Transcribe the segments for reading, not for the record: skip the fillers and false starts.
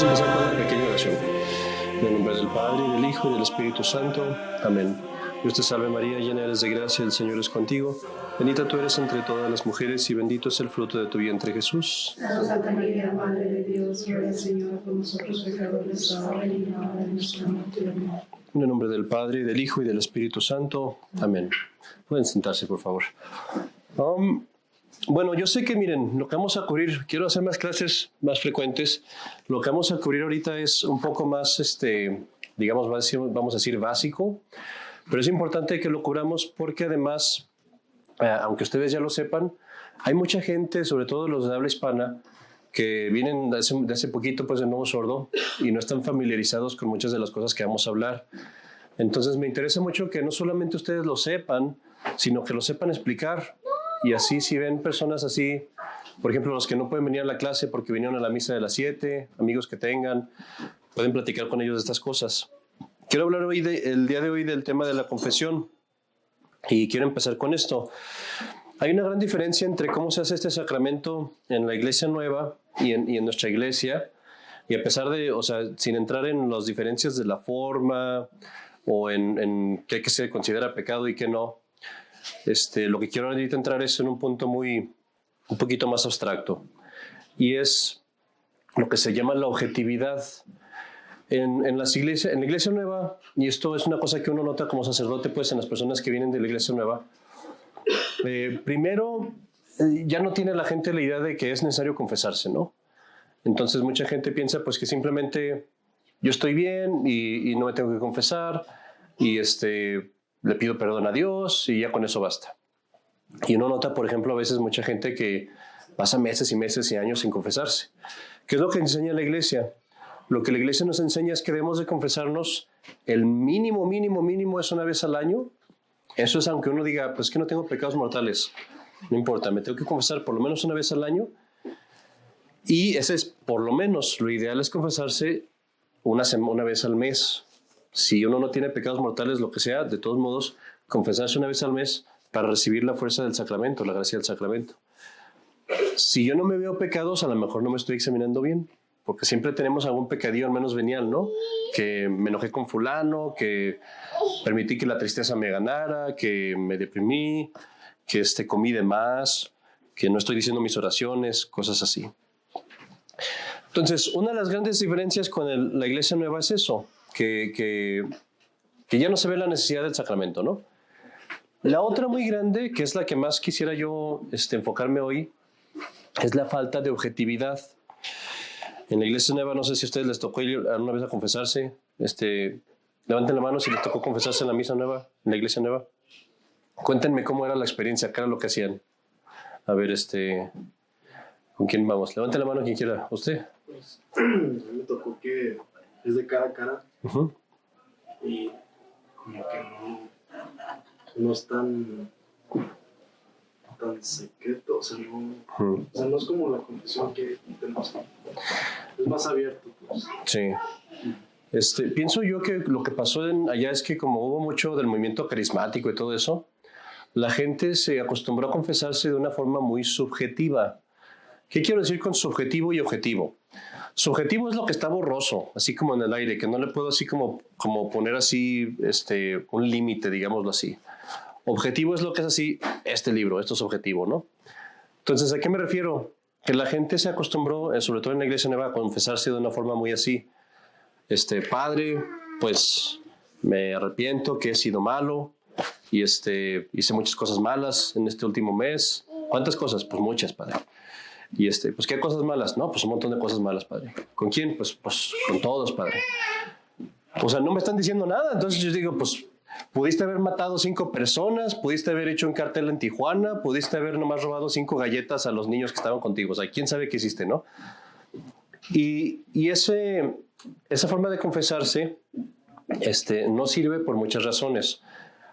Vamos a empezar con una pequeña oración. En el nombre del Padre, y del Hijo, y del Espíritu Santo. Amén. Dios te salve María, llena eres de gracia, el Señor es contigo. Bendita tú eres entre todas las mujeres, y bendito es el fruto de tu vientre, Jesús. Santa María, Madre de Dios, ruega, Señor, por nosotros pecadores, ahora y en la hora de nuestra muerte. Amén. En el nombre del Padre, y del Hijo, y del Espíritu Santo. Amén. Pueden sentarse, por favor. Bueno, yo sé que, miren, lo que vamos a cubrir, quiero hacer más clases más frecuentes. Lo que vamos a cubrir ahorita es un poco más, digamos, vamos a decir básico, pero es importante que lo cubramos porque además, aunque ustedes ya lo sepan, hay mucha gente, sobre todo los de habla hispana, que vienen de hace poquito pues, de Nuevo Sordo y no están familiarizados con muchas de las cosas que vamos a hablar. Entonces me interesa mucho que no solamente ustedes lo sepan, sino que lo sepan explicar. Y así, si ven personas así, por ejemplo, los que no pueden venir a la clase porque vinieron a la misa de las 7, amigos que tengan, pueden platicar con ellos de estas cosas. Quiero hablar el día de hoy del tema de la confesión y quiero empezar con esto. Hay una gran diferencia entre cómo se hace este sacramento en la iglesia nueva y en nuestra iglesia. Y a pesar de, o sea, sin entrar en las diferencias de la forma o en qué se considera pecado y qué no, lo que quiero ahorita entrar es en un punto un poquito más abstracto. Y es lo que se llama la objetividad. En la iglesia nueva, y esto es una cosa que uno nota como sacerdote, pues en las personas que vienen de la iglesia nueva, primero, ya no tiene la gente la idea de que es necesario confesarse, ¿no? Entonces mucha gente piensa pues que simplemente yo estoy bien y no me tengo que confesar y le pido perdón a Dios y ya con eso basta. Y uno nota, por ejemplo, a veces mucha gente que pasa meses y meses y años sin confesarse. ¿Qué es lo que enseña la iglesia? Lo que la iglesia nos enseña es que debemos de confesarnos el mínimo es una vez al año. Eso es aunque uno diga, pues que no tengo pecados mortales. No importa, me tengo que confesar por lo menos una vez al año. Y ese es por lo menos. Lo ideal es confesarse una vez al mes. Si uno no tiene pecados mortales, lo que sea, de todos modos, confesarse una vez al mes para recibir la fuerza del sacramento, la gracia del sacramento. Si yo no me veo pecados, a lo mejor no me estoy examinando bien, porque siempre tenemos algún pecadillo al menos venial, ¿no? Que me enojé con fulano, que permití que la tristeza me ganara, que me deprimí, que comí de más, que no estoy diciendo mis oraciones, cosas así. Entonces, una de las grandes diferencias con la iglesia nueva es eso, que ya no se ve la necesidad del sacramento, ¿no? La otra muy grande, que es la que más quisiera yo enfocarme hoy, es la falta de objetividad. En la iglesia nueva, no sé si a ustedes les tocó ir alguna vez a confesarse. Levanten la mano si les tocó confesarse en la misa nueva, en la iglesia nueva. Cuéntenme cómo era la experiencia, qué era lo que hacían. A ver, ¿con quién vamos? Levanten la mano quien quiera. ¿Usted? Pues, a mí me tocó que es de cara a cara. Uh-huh. Y como que no es tan secreto, o sea, no es como la confesión que tenemos. Es más abierto, pues. Sí. Pienso yo que lo que pasó allá es que como hubo mucho del movimiento carismático y todo eso, la gente se acostumbró a confesarse de una forma muy subjetiva. ¿Qué quiero decir con subjetivo y objetivo? Subjetivo es lo que está borroso, así como en el aire, que no le puedo así como poner así un límite, digámoslo así. Objetivo es lo que es así, libro, esto es objetivo, ¿no? Entonces, ¿a qué me refiero? Que la gente se acostumbró, sobre todo en la iglesia nueva, a confesarse de una forma muy así. Padre, pues me arrepiento que he sido malo y hice muchas cosas malas en este último mes. ¿Cuántas cosas? Pues muchas, Padre. Y pues ¿qué cosas malas? No, pues un montón de cosas malas, Padre. ¿Con quién? Pues con todos, Padre. O sea, no me están diciendo nada. Entonces yo digo, pues pudiste haber matado 5 personas, pudiste haber hecho un cartel en Tijuana, pudiste haber nomás robado 5 galletas a los niños que estaban contigo. O sea, quién sabe qué hiciste, ¿no? Y esa forma de confesarse no sirve por muchas razones.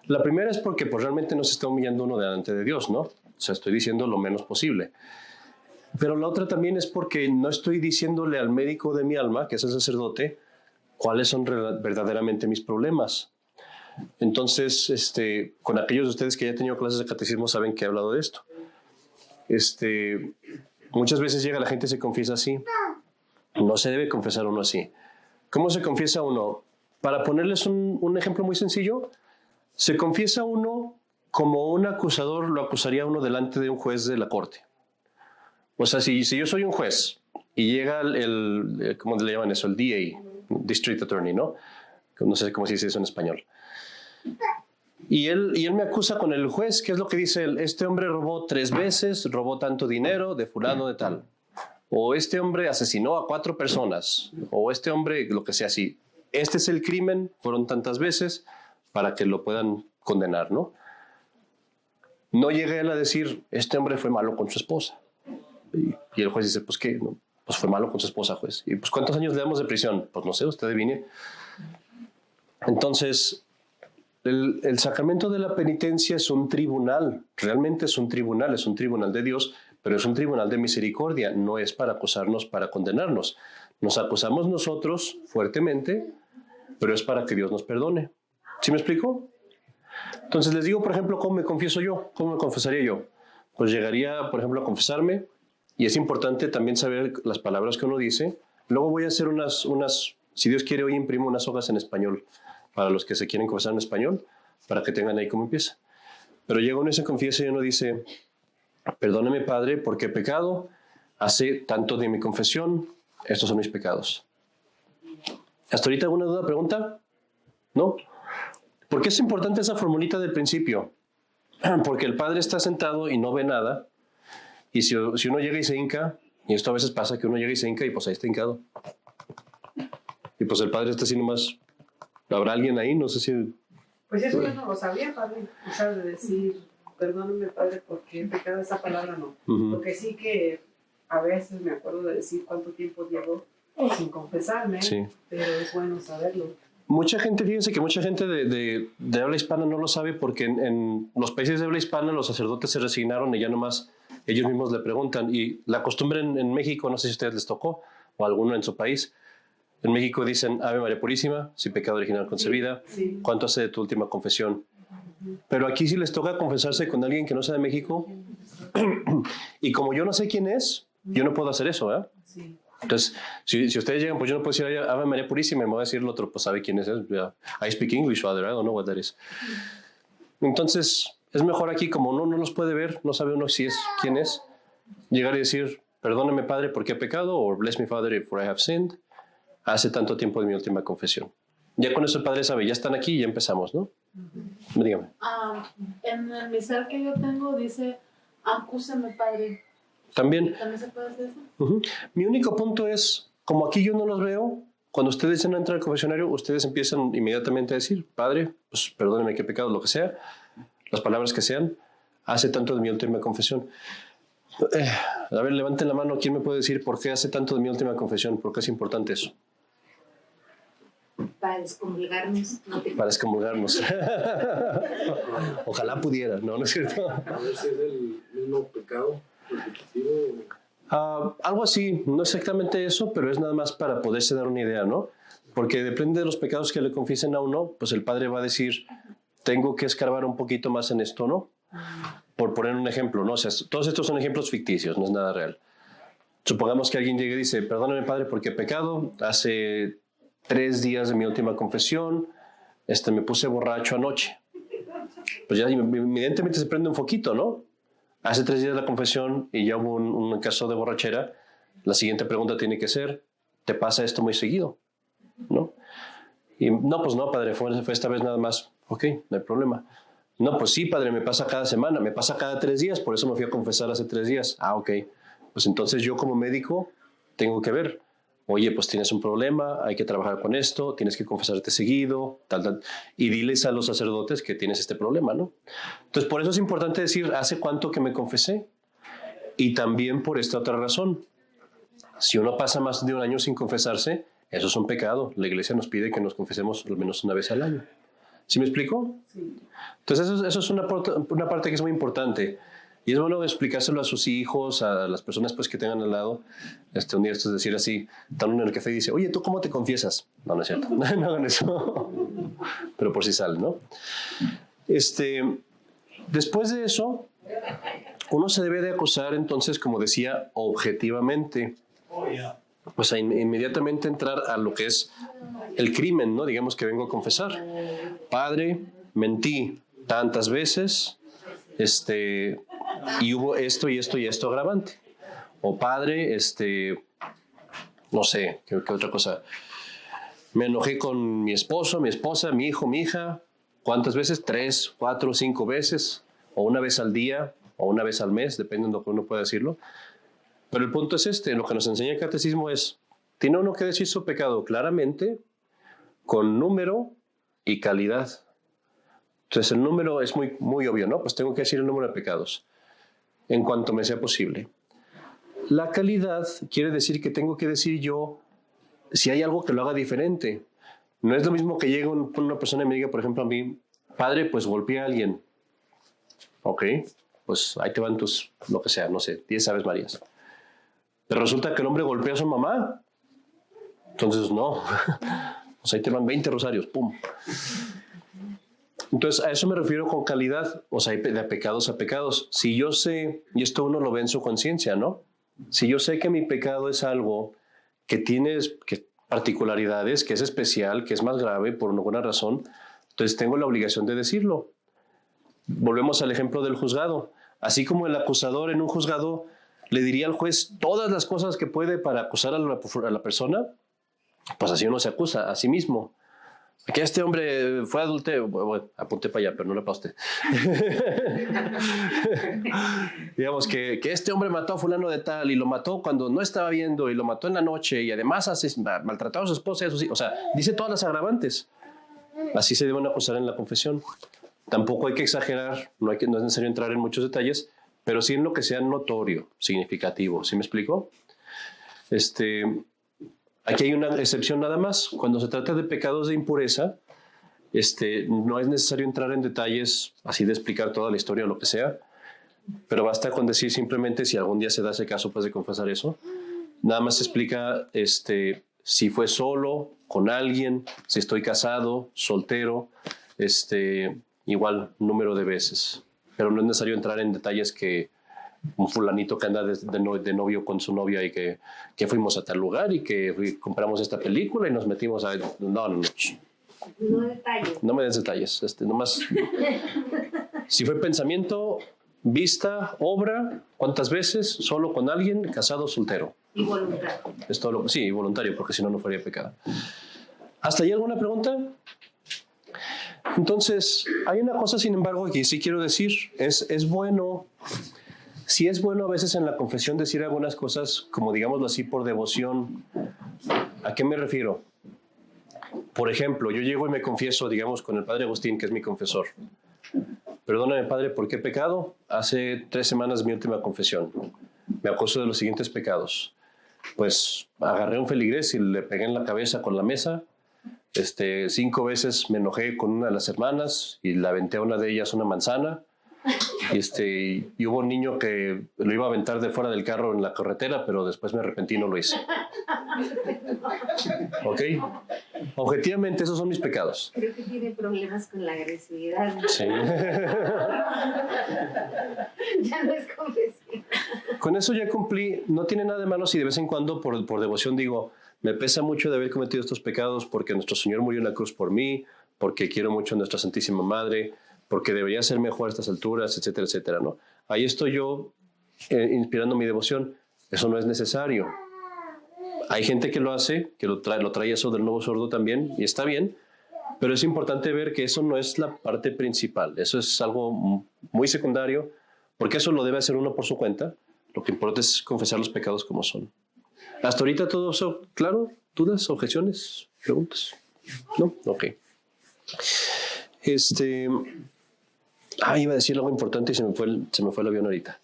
La primera es porque pues, realmente no se está humillando uno delante de Dios, ¿no? O sea, estoy diciendo lo menos posible. Pero la otra también es porque no estoy diciéndole al médico de mi alma, que es el sacerdote, cuáles son verdaderamente mis problemas. Entonces, con aquellos de ustedes que ya han tenido clases de catecismo saben que he hablado de esto. Muchas veces llega la gente y se confiesa así. No se debe confesar uno así. ¿Cómo se confiesa uno? Para ponerles un ejemplo muy sencillo, se confiesa uno como un acusador lo acusaría uno delante de un juez de la corte. O sea, si yo soy un juez y llega ¿cómo le llaman eso? El DA, District Attorney, ¿no? No sé cómo se dice eso en español. Y él me acusa con el juez. ¿Qué es lo que dice él? Este hombre robó 3 veces, robó tanto dinero de fulano de tal. O este hombre asesinó a 4 personas. O este hombre, lo que sea así. Este es el crimen, fueron tantas veces para que lo puedan condenar, ¿no? No llega él a decir, este hombre fue malo con su esposa. Y el juez dice, pues ¿qué? No, pues fue malo con su esposa, juez. ¿Y pues cuántos años le damos de prisión? Pues no sé, usted adivine. Entonces, el sacramento de la penitencia es un tribunal. Realmente es un tribunal de Dios, pero es un tribunal de misericordia. No es para acusarnos, para condenarnos. Nos acusamos nosotros fuertemente, pero es para que Dios nos perdone. ¿Sí me explico? Entonces les digo, por ejemplo, ¿cómo me confieso yo? ¿Cómo me confesaría yo? Pues llegaría, por ejemplo, a confesarme, y es importante también saber las palabras que uno dice. Luego voy a hacer unas, si Dios quiere, hoy imprimo unas hojas en español para los que se quieren confesar en español, para que tengan ahí cómo empieza. Pero llega uno y se confiesa y uno dice, perdóneme, Padre, porque he pecado, hace tanto de mi confesión, estos son mis pecados. ¿Hasta ahorita alguna duda, pregunta? ¿No? ¿Por qué es importante esa formulita del principio? Porque el Padre está sentado y no ve nada, y si uno llega y se hinca, y esto a veces pasa que uno llega y se hinca y pues ahí está hincado. Y pues el Padre está así nomás. ¿Habrá alguien ahí? No sé si... Pues eso yo no lo sabía, Padre, escuchar de decir, perdóname, Padre, porque he pecado, esa palabra no. Porque sí que a veces me acuerdo de decir cuánto tiempo llevo sin confesarme, Sí. pero es bueno saberlo. Mucha gente, fíjense que mucha gente de habla hispana no lo sabe porque en los países de habla hispana los sacerdotes se resignaron y ya nomás ellos mismos le preguntan. Y la costumbre en México, no sé si a ustedes les tocó o a alguno en su país, en México dicen Ave María Purísima, sin pecado original concebida, Sí. ¿cuánto hace de tu última confesión? Pero aquí sí les toca confesarse con alguien que no sea de México y como yo no sé quién es, yo no puedo hacer eso, ¿eh? Sí. Entonces, si ustedes llegan, pues yo no puedo decir Ave María Purísima y me voy a decir el otro, pues sabe quién es. I speak English, Father, I don't know what that is. Entonces, es mejor aquí, como uno no los puede ver, no sabe uno si es quién es, llegar y decir, perdóneme, Padre, porque he pecado, o bless me, Father, for I have sinned, hace tanto tiempo de mi última confesión. Ya con eso el Padre sabe, ya están aquí y ya empezamos, ¿no? Dígame. En el misal que yo tengo dice, acúsame, Padre. También. ¿También se puede hacer eso? Mi único punto es, como aquí yo no los veo, cuando ustedes entran al confesionario, ustedes empiezan inmediatamente a decir, Padre, pues perdóneme que he pecado, lo que sea, las palabras que sean, hace tanto de mi última confesión. A ver, levanten la mano, ¿quién me puede decir por qué hace tanto de mi última confesión? ¿Por qué es importante eso? Para excomulgarnos. Para excomulgarnos. Ojalá pudiera, ¿no es cierto? A ver si es el mismo pecado repetitivo. Algo así, no exactamente eso, pero es nada más para poderse dar una idea, ¿no? Porque depende de los pecados que le confiesen a uno, pues el Padre va a decir, tengo que escarbar un poquito más en esto, ¿no? Por poner un ejemplo, ¿no? O sea, todos estos son ejemplos ficticios, no es nada real. Supongamos que alguien llegue y dice, perdóname, Padre, porque he pecado, hace 3 días de mi última confesión, me puse borracho anoche. Pues ya evidentemente se prende un foquito, ¿no? Hace 3 días de la confesión y ya hubo un caso de borrachera. La siguiente pregunta tiene que ser, ¿te pasa esto muy seguido? ¿No? Y no, pues no, Padre, fue esta vez nada más. Ok, no hay problema. No, pues sí, Padre, me pasa cada semana, me pasa cada 3 días, por eso me fui a confesar hace 3 días. Ah, ok. Pues entonces yo como médico tengo que ver. Oye, pues tienes un problema, hay que trabajar con esto, tienes que confesarte seguido, tal. Y diles a los sacerdotes que tienes este problema, ¿no? Entonces, por eso es importante decir, ¿hace cuánto que me confesé? Y también por esta otra razón. Si uno pasa más de un año sin confesarse, eso es un pecado. La Iglesia nos pide que nos confesemos al menos una vez al año. ¿Sí me explico? Sí. Entonces, eso es una parte que es muy importante. Y es bueno explicárselo a sus hijos, a las personas pues, que tengan al lado. Un día esto es decir así, están uno en el café y dice, oye, ¿tú cómo te confiesas? No, no es cierto. No hagan eso. Pero por si sale, ¿no? Después de eso, uno se debe de acusar, entonces, como decía, objetivamente. pues a inmediatamente entrar a lo que es el crimen, ¿no? Digamos que vengo a confesar. Padre, mentí tantas veces, y hubo esto y esto y esto agravante. O padre, no sé, ¿qué otra cosa? Me enojé con mi esposo, mi esposa, mi hijo, mi hija. ¿Cuántas veces? 3, 4, 5 veces. O una vez al día, o una vez al mes, depende de lo que uno pueda decirlo. Pero el punto es lo que nos enseña el catecismo es, tiene uno que decir su pecado claramente, con número y calidad. Entonces el número es muy, muy obvio, ¿no? Pues tengo que decir el número de pecados, en cuanto me sea posible. La calidad quiere decir que tengo que decir yo si hay algo que lo haga diferente. No es lo mismo que llegue una persona y me diga, por ejemplo, a mí, padre, pues golpeé a alguien. Ok, pues ahí te van tus, lo que sea, no sé, 10 Aves Marías. Pero resulta que el hombre golpea a su mamá. Entonces, no. Pues ahí te van 20 rosarios, pum. Entonces, a eso me refiero con calidad, o sea, de pecados a pecados. Si yo sé, y esto uno lo ve en su conciencia, ¿no? Si yo sé que mi pecado es algo que tiene particularidades, que es especial, que es más grave por alguna razón, entonces tengo la obligación de decirlo. Volvemos al ejemplo del juzgado. Así como el acusador en un juzgado le diría al juez todas las cosas que puede para acusar a la persona, pues así uno se acusa a sí mismo. Que este hombre fue adúltero, bueno, apunté para allá, pero no le pausé. Digamos que este hombre mató a fulano de tal y lo mató cuando no estaba viendo y lo mató en la noche y además maltrató a su esposa y a sus hijos. O sea, dice todas las agravantes. Así se deben acusar en la confesión. Tampoco hay que exagerar, no es necesario entrar en muchos detalles, pero sí en lo que sea notorio, significativo. ¿Sí me explico? Aquí hay una excepción nada más. Cuando se trata de pecados de impureza, no es necesario entrar en detalles así de explicar toda la historia o lo que sea, pero basta con decir simplemente, si algún día se da ese caso, pues de confesar eso. Nada más se explica si fue solo, con alguien, si estoy casado, soltero, igual número de veces. Pero no es necesario entrar en detalles que un fulanito que anda de novio con su novia y que fuimos a tal lugar y que compramos esta película y nos metimos a... No detalles. No me des detalles. Nomás, si fue pensamiento, vista, obra, ¿cuántas veces? Solo con alguien, casado, soltero. Y voluntario. Es todo sí, voluntario, porque si no, no fuera pecado. ¿Hasta ahí alguna pregunta? Entonces, hay una cosa, sin embargo, que sí quiero decir. Es bueno... Sí es bueno a veces en la confesión decir algunas cosas, como digámoslo así, por devoción. ¿A qué me refiero? Por ejemplo, yo llego y me confieso, digamos, con el Padre Agustín, que es mi confesor. Perdóname, Padre, ¿por qué pecado? Hace 3 semanas mi última confesión. Me acuso de los siguientes pecados. Pues agarré un feligrés y le pegué en la cabeza con la mesa. 5 veces me enojé con una de las hermanas y le aventé a una de ellas una manzana. Y hubo un niño que lo iba a aventar de fuera del carro en la carretera, pero después me arrepentí y no lo hice. ¿Ok? Objetivamente, esos son mis pecados. Creo que tiene problemas con la agresividad, ¿no? Sí. Ya no es confesión. Con eso ya cumplí. No tiene nada de malo si de vez en cuando, por devoción, digo, me pesa mucho de haber cometido estos pecados porque nuestro Señor murió en la cruz por mí, porque quiero mucho a nuestra Santísima Madre, porque debería ser mejor a estas alturas, etcétera, etcétera, ¿no? Ahí estoy yo inspirando mi devoción. Eso no es necesario. Hay gente que lo hace, que lo trae eso del nuevo sordo también, y está bien, pero es importante ver que eso no es la parte principal. Eso es algo muy secundario, porque eso lo debe hacer uno por su cuenta. Lo que importa es confesar los pecados como son. ¿Hasta ahorita todo eso claro? ¿Dudas, objeciones, preguntas? ¿No? Ok. Iba a decir algo importante y se me fue el avión ahorita.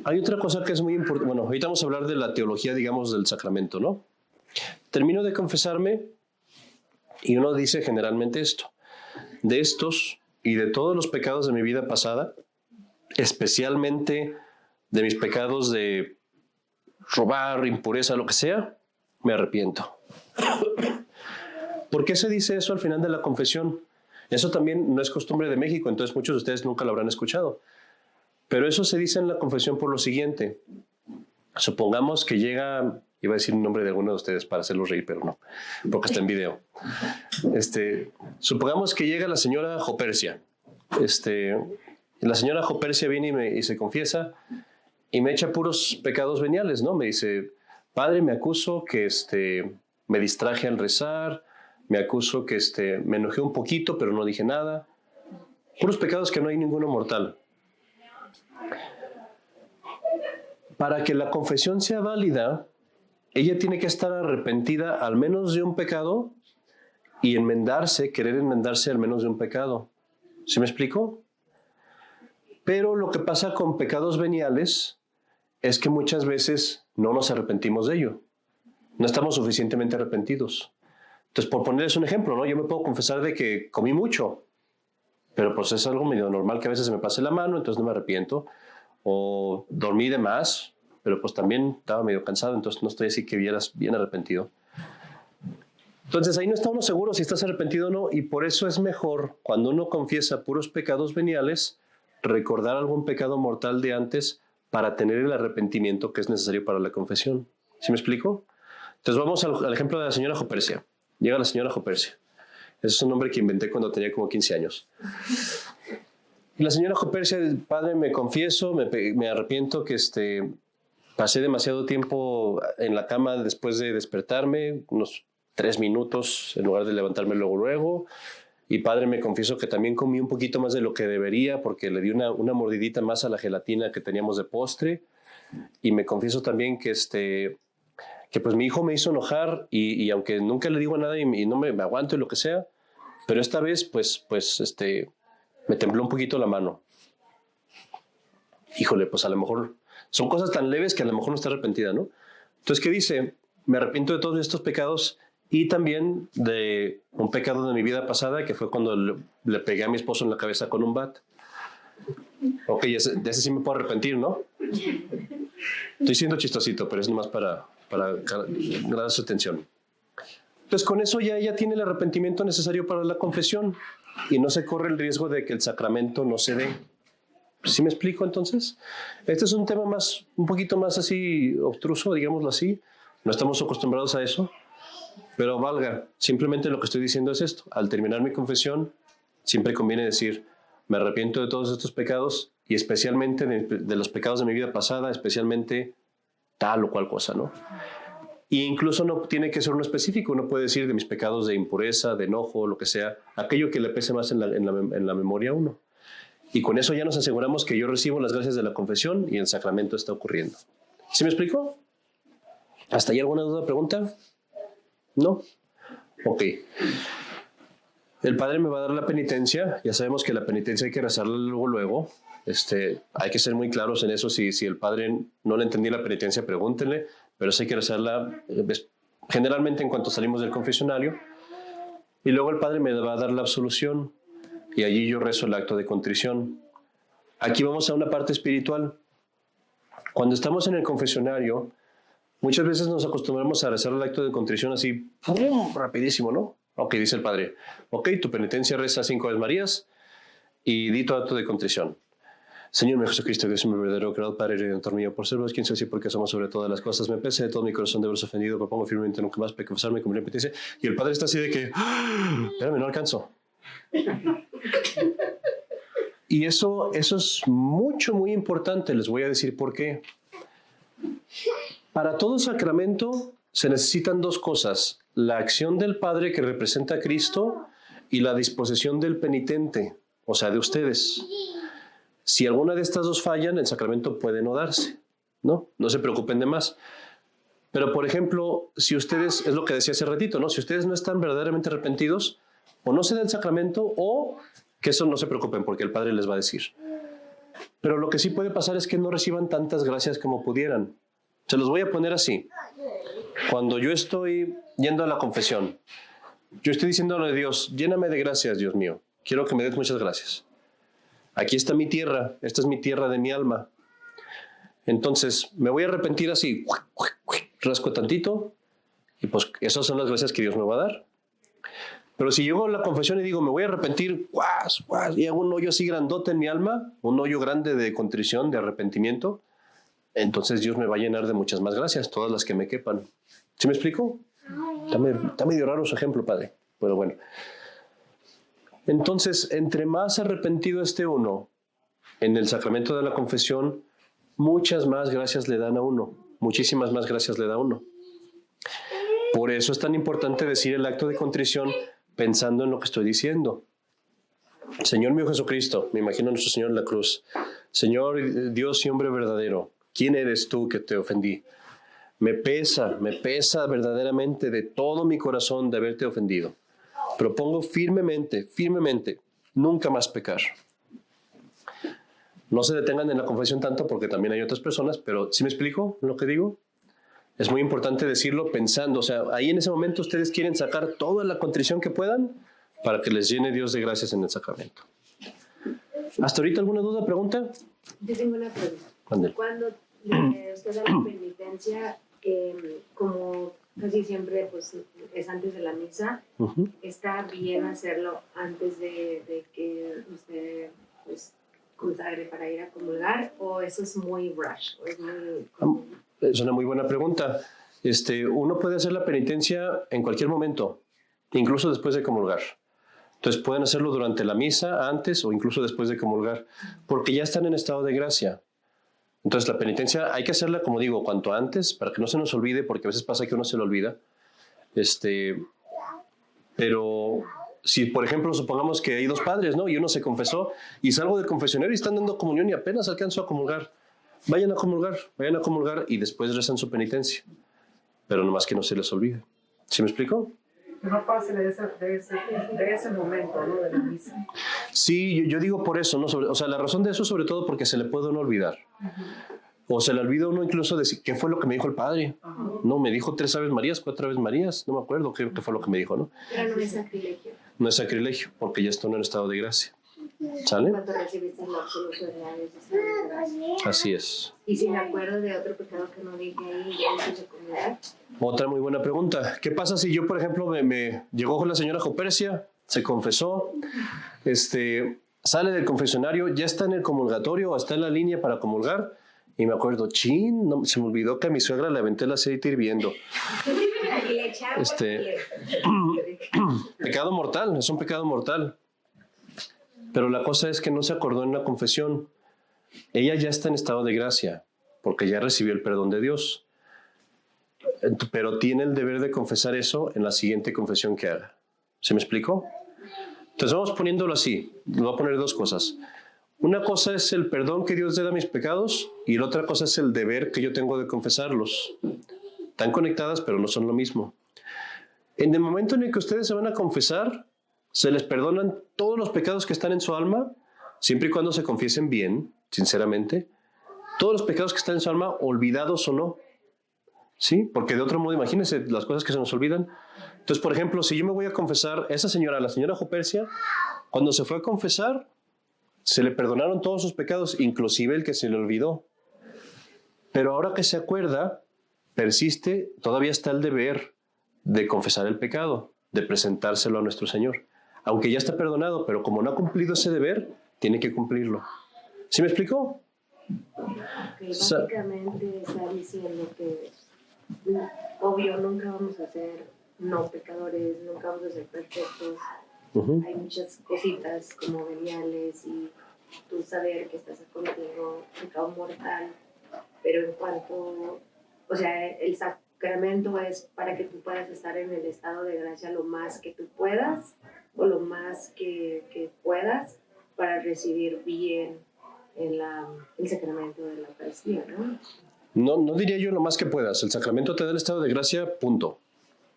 Hay otra cosa que es muy importante. Bueno, ahorita vamos a hablar de la teología, digamos, del sacramento, ¿no? Termino de confesarme y uno dice generalmente esto. De estos y de todos los pecados de mi vida pasada, especialmente de mis pecados de robar, impureza, lo que sea, me arrepiento. ¿Por qué se dice eso al final de la confesión? Eso también no es costumbre de México, entonces muchos de ustedes nunca lo habrán escuchado. Pero eso se dice en la confesión por lo siguiente. Supongamos que llega, iba a decir el nombre de alguno de ustedes para hacerlos reír, pero no, porque está en video. Supongamos que llega la señora Jopersia. La señora Jopersia viene y se confiesa y me echa puros pecados veniales, ¿no? Me dice, padre, me acuso que me distraje al rezar, me acuso que me enojé un poquito, pero no dije nada. Puros pecados que no hay ninguno mortal. Para que la confesión sea válida, ella tiene que estar arrepentida al menos de un pecado y querer enmendarse al menos de un pecado. ¿Sí me explico? Pero lo que pasa con pecados veniales es que muchas veces no nos arrepentimos de ello. No estamos suficientemente arrepentidos. Entonces, por ponerles un ejemplo, ¿no? Yo me puedo confesar de que comí mucho, pero pues es algo medio normal que a veces se me pase la mano, entonces no me arrepiento. O dormí de más, pero pues también estaba medio cansado, entonces no estoy así que bien arrepentido. Entonces ahí no está uno seguro si estás arrepentido o no, y por eso es mejor, cuando uno confiesa puros pecados veniales, recordar algún pecado mortal de antes para tener el arrepentimiento que es necesario para la confesión. ¿Sí me explico? Entonces vamos al ejemplo de la señora Jopersia. Llega la señora Jopersia. Ese es un nombre que inventé cuando tenía como 15 años. Y la señora Jopersia, padre, me confieso, me arrepiento que pasé demasiado tiempo en la cama después de despertarme, unos 3 minutos en lugar de levantarme luego. Y padre, me confieso que también comí un poquito más de lo que debería porque le di una mordidita más a la gelatina que teníamos de postre. Y me confieso también que pues mi hijo me hizo enojar y aunque nunca le digo nada y no me aguanto y lo que sea, pero esta vez pues me tembló un poquito la mano. Híjole, pues a lo mejor son cosas tan leves que a lo mejor no está arrepentida, ¿no? Entonces, ¿qué dice? Me arrepiento de todos estos pecados y también de un pecado de mi vida pasada, que fue cuando le pegué a mi esposo en la cabeza con un bat. Ok, de ese sí me puedo arrepentir, ¿no? Estoy siendo chistosito, pero es nomás para ganar su atención. Entonces, con eso ya ella tiene el arrepentimiento necesario para la confesión y no se corre el riesgo de que el sacramento no se dé. ¿Sí me explico entonces? Este es un tema un poquito más así obstruso, digámoslo así. No estamos acostumbrados a eso, pero valga. Simplemente lo que estoy diciendo es esto. Al terminar mi confesión, siempre conviene decir, me arrepiento de todos estos pecados y especialmente de los pecados de mi vida pasada, especialmente tal o cual cosa, ¿no? Y incluso no tiene que ser uno específico. Uno puede decir de mis pecados de impureza, de enojo, lo que sea, aquello que le pese más en la memoria a uno. Y con eso ya nos aseguramos que yo recibo las gracias de la confesión y el sacramento está ocurriendo. ¿Sí me explico? ¿Hasta ahí alguna duda o pregunta? ¿No? Ok. El padre me va a dar la penitencia. Ya sabemos que la penitencia hay que rezarla luego. Hay que ser muy claros en eso. Si el padre no le entendí la penitencia, pregúntenle. Pero eso hay que rezarla generalmente en cuanto salimos del confesionario. Y luego el padre me va a dar la absolución. Y allí yo rezo el acto de contrición. Aquí vamos a una parte espiritual. Cuando estamos en el confesionario, muchas veces nos acostumbramos a rezar el acto de contrición así, ¡pum!, rapidísimo, ¿no? Ok, dice el padre. Ok, tu penitencia reza 5 Aves Marías y di tu acto de contrición. Señor mío Jesucristo, Dios mío verdadero, creador, Padre y Redentor mío, por ser vos quien soy así porque somos sobre todas las cosas. Me pese de todo mi corazón de haberos ofendido, propongo firmemente nunca más confesarme con mi penitencia. Y el padre está así de que, espérame, no alcanzo. Y eso es muy importante. Les voy a decir por qué. Para todo sacramento se necesitan 2 cosas: la acción del Padre que representa a Cristo y la disposición del penitente, o sea, de ustedes. Si alguna de estas 2 fallan, el sacramento puede no darse, ¿no? No se preocupen de más. Pero, por ejemplo, si ustedes, es lo que decía hace ratito, ¿no? Si ustedes no están verdaderamente arrepentidos, o no se da el sacramento, o que eso no se preocupen, porque el Padre les va a decir. Pero lo que sí puede pasar es que no reciban tantas gracias como pudieran. Se los voy a poner así. Cuando yo estoy yendo a la confesión, yo estoy diciéndole a Dios, lléname de gracias, Dios mío. Quiero que me des muchas gracias. Aquí está mi tierra, esta es mi tierra de mi alma. Entonces, me voy a arrepentir así, rasco tantito, y pues esas son las gracias que Dios me va a dar. Pero si llego a la confesión y digo, me voy a arrepentir, y hago un hoyo así grandote en mi alma, un hoyo grande de contrición, de arrepentimiento, entonces Dios me va a llenar de muchas más gracias, todas las que me quepan. ¿Sí me explico? Está medio raro su ejemplo, padre. Pero bueno. Entonces, entre más arrepentido esté uno en el sacramento de la confesión, muchas más gracias le dan a uno. Muchísimas más gracias le da a uno. Por eso es tan importante decir el acto de contrición pensando en lo que estoy diciendo. Señor mío Jesucristo, me imagino a nuestro Señor en la cruz. Señor Dios y hombre verdadero, ¿quién eres tú que te ofendí? Me pesa verdaderamente de todo mi corazón de haberte ofendido. Propongo firmemente, nunca más pecar. No se detengan en la confesión tanto porque también hay otras personas, pero ¿sí me explico lo que digo? Es muy importante decirlo pensando, o sea, ahí en ese momento ustedes quieren sacar toda la contrición que puedan para que les llene Dios de gracias en el sacramento. ¿Hasta ahorita alguna duda, pregunta? Yo tengo una pregunta. Ándale. Cuando usted da la penitencia, como casi siempre pues, es antes de la misa, ¿está bien hacerlo antes de que usted pues, consagre para ir a comulgar? ¿O eso es muy rush? ¿O es muy... Es una muy buena pregunta. Uno puede hacer la penitencia en cualquier momento, incluso después de comulgar. Entonces pueden hacerlo durante la misa, antes o incluso después de comulgar, porque ya están en estado de gracia. Entonces la penitencia hay que hacerla, como digo, cuanto antes, para que no se nos olvide, porque a veces pasa que uno se lo olvida. Pero si, por ejemplo, supongamos que hay dos padres, ¿no? Y uno se confesó y salgo del confesionario y están dando comunión y apenas alcanzo a comulgar. Vayan a comulgar y después rezan su penitencia. Pero nomás que no se les olvide. ¿Sí me explico? No pase de ese momento, ¿no? De la misa. Sí, yo digo por eso, ¿no? O sea, la razón de eso sobre todo porque se le puede uno olvidar. O se le olvida uno incluso decir, ¿qué fue lo que me dijo el padre? No, me dijo 3 Aves Marías, 4 Aves Marías, no me acuerdo qué fue lo que me dijo, ¿no? Pero no es sacrilegio. No es sacrilegio, porque ya está en estado de gracia. ¿Sale? Cuando recibiste la absolución de la gracia. Así es. Y si me acuerdo de otro pecado que no dije ahí, ya antes de comulgar. Otra muy buena pregunta. ¿Qué pasa si yo, por ejemplo, me llegó con la señora Jopercia, se confesó, sale del confesionario, ya está en el comulgatorio o está en la línea para comulgar y me acuerdo, no, se me olvidó que a mi suegra le aventé el aceite hirviendo. Y le echaba Pecado mortal, es un pecado mortal. Pero la cosa es que no se acordó en la confesión. Ella ya está en estado de gracia, porque ya recibió el perdón de Dios. Pero tiene el deber de confesar eso en la siguiente confesión que haga. ¿Se me explicó? Entonces vamos poniéndolo así. Voy a poner 2 cosas. Una cosa es el perdón que Dios da a mis pecados y la otra cosa es el deber que yo tengo de confesarlos. Están conectadas, pero no son lo mismo. En el momento en el que ustedes se van a confesar, se les perdonan todos los pecados que están en su alma, siempre y cuando se confiesen bien, sinceramente. Todos los pecados que están en su alma, olvidados o no. ¿Sí? Porque de otro modo, imagínense las cosas que se nos olvidan. Entonces, por ejemplo, si yo me voy a confesar, esa señora, la señora Jopercia, cuando se fue a confesar, se le perdonaron todos sus pecados, inclusive el que se le olvidó. Pero ahora que se acuerda, persiste, todavía está el deber de confesar el pecado, de presentárselo a nuestro Señor. Aunque ya está perdonado, pero como no ha cumplido ese deber, tiene que cumplirlo. ¿Sí me explicó? Okay, básicamente está diciendo que, obvio, nunca vamos a ser no pecadores, nunca vamos a ser perfectos. Hay muchas cositas como veniales y tú saber que estás contigo, pecado mortal, pero en cuanto, o sea, el sacramento es para que tú puedas estar en el estado de gracia lo más que tú puedas o lo más que puedas para recibir bien el sacramento de la Eucaristía, ¿no? No diría yo lo más que puedas. El sacramento te da el estado de gracia, punto.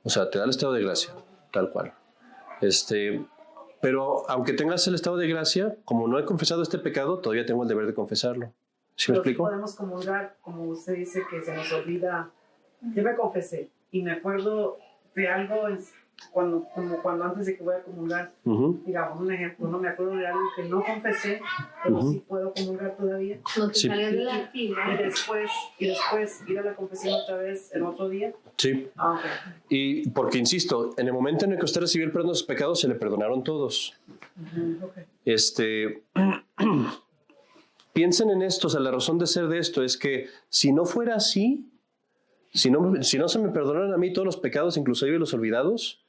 O sea, te da el estado de gracia, tal cual. Pero aunque tengas el estado de gracia, como no he confesado este pecado, todavía tengo el deber de confesarlo. ¿Sí me explico? Podemos comulgar, como usted dice, que se nos olvida. Yo me confesé y me acuerdo de algo cuando antes de que voy a comulgar, digamos un ejemplo, no me acuerdo de algo que no confesé, pero sí puedo comulgar todavía. No te Sí. salió de la fila. Y después ir a la confesión otra vez el otro día. Sí. Ah, ok. Y porque, insisto, en el momento en el que usted recibió el perdón de sus pecados, se le perdonaron todos. Okay. piensen en esto, o sea, la razón de ser de esto es que si no fuera así, si no se me perdonaran a mí todos los pecados, inclusive los olvidados,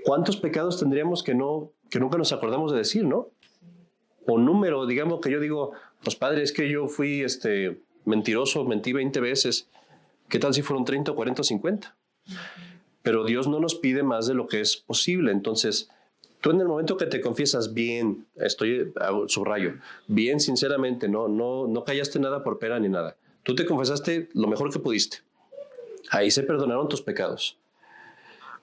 ¿cuántos pecados tendríamos que nunca nos acordamos de decir, no? O número, digamos que yo digo, pues padre, es que yo fui mentiroso, mentí 20 veces. ¿Qué tal si fueron 30 o 40 o 50? Pero Dios no nos pide más de lo que es posible. Entonces, tú en el momento que te confiesas bien, subrayo, bien sinceramente, no callaste nada por pena ni nada. Tú te confesaste lo mejor que pudiste. Ahí se perdonaron tus pecados.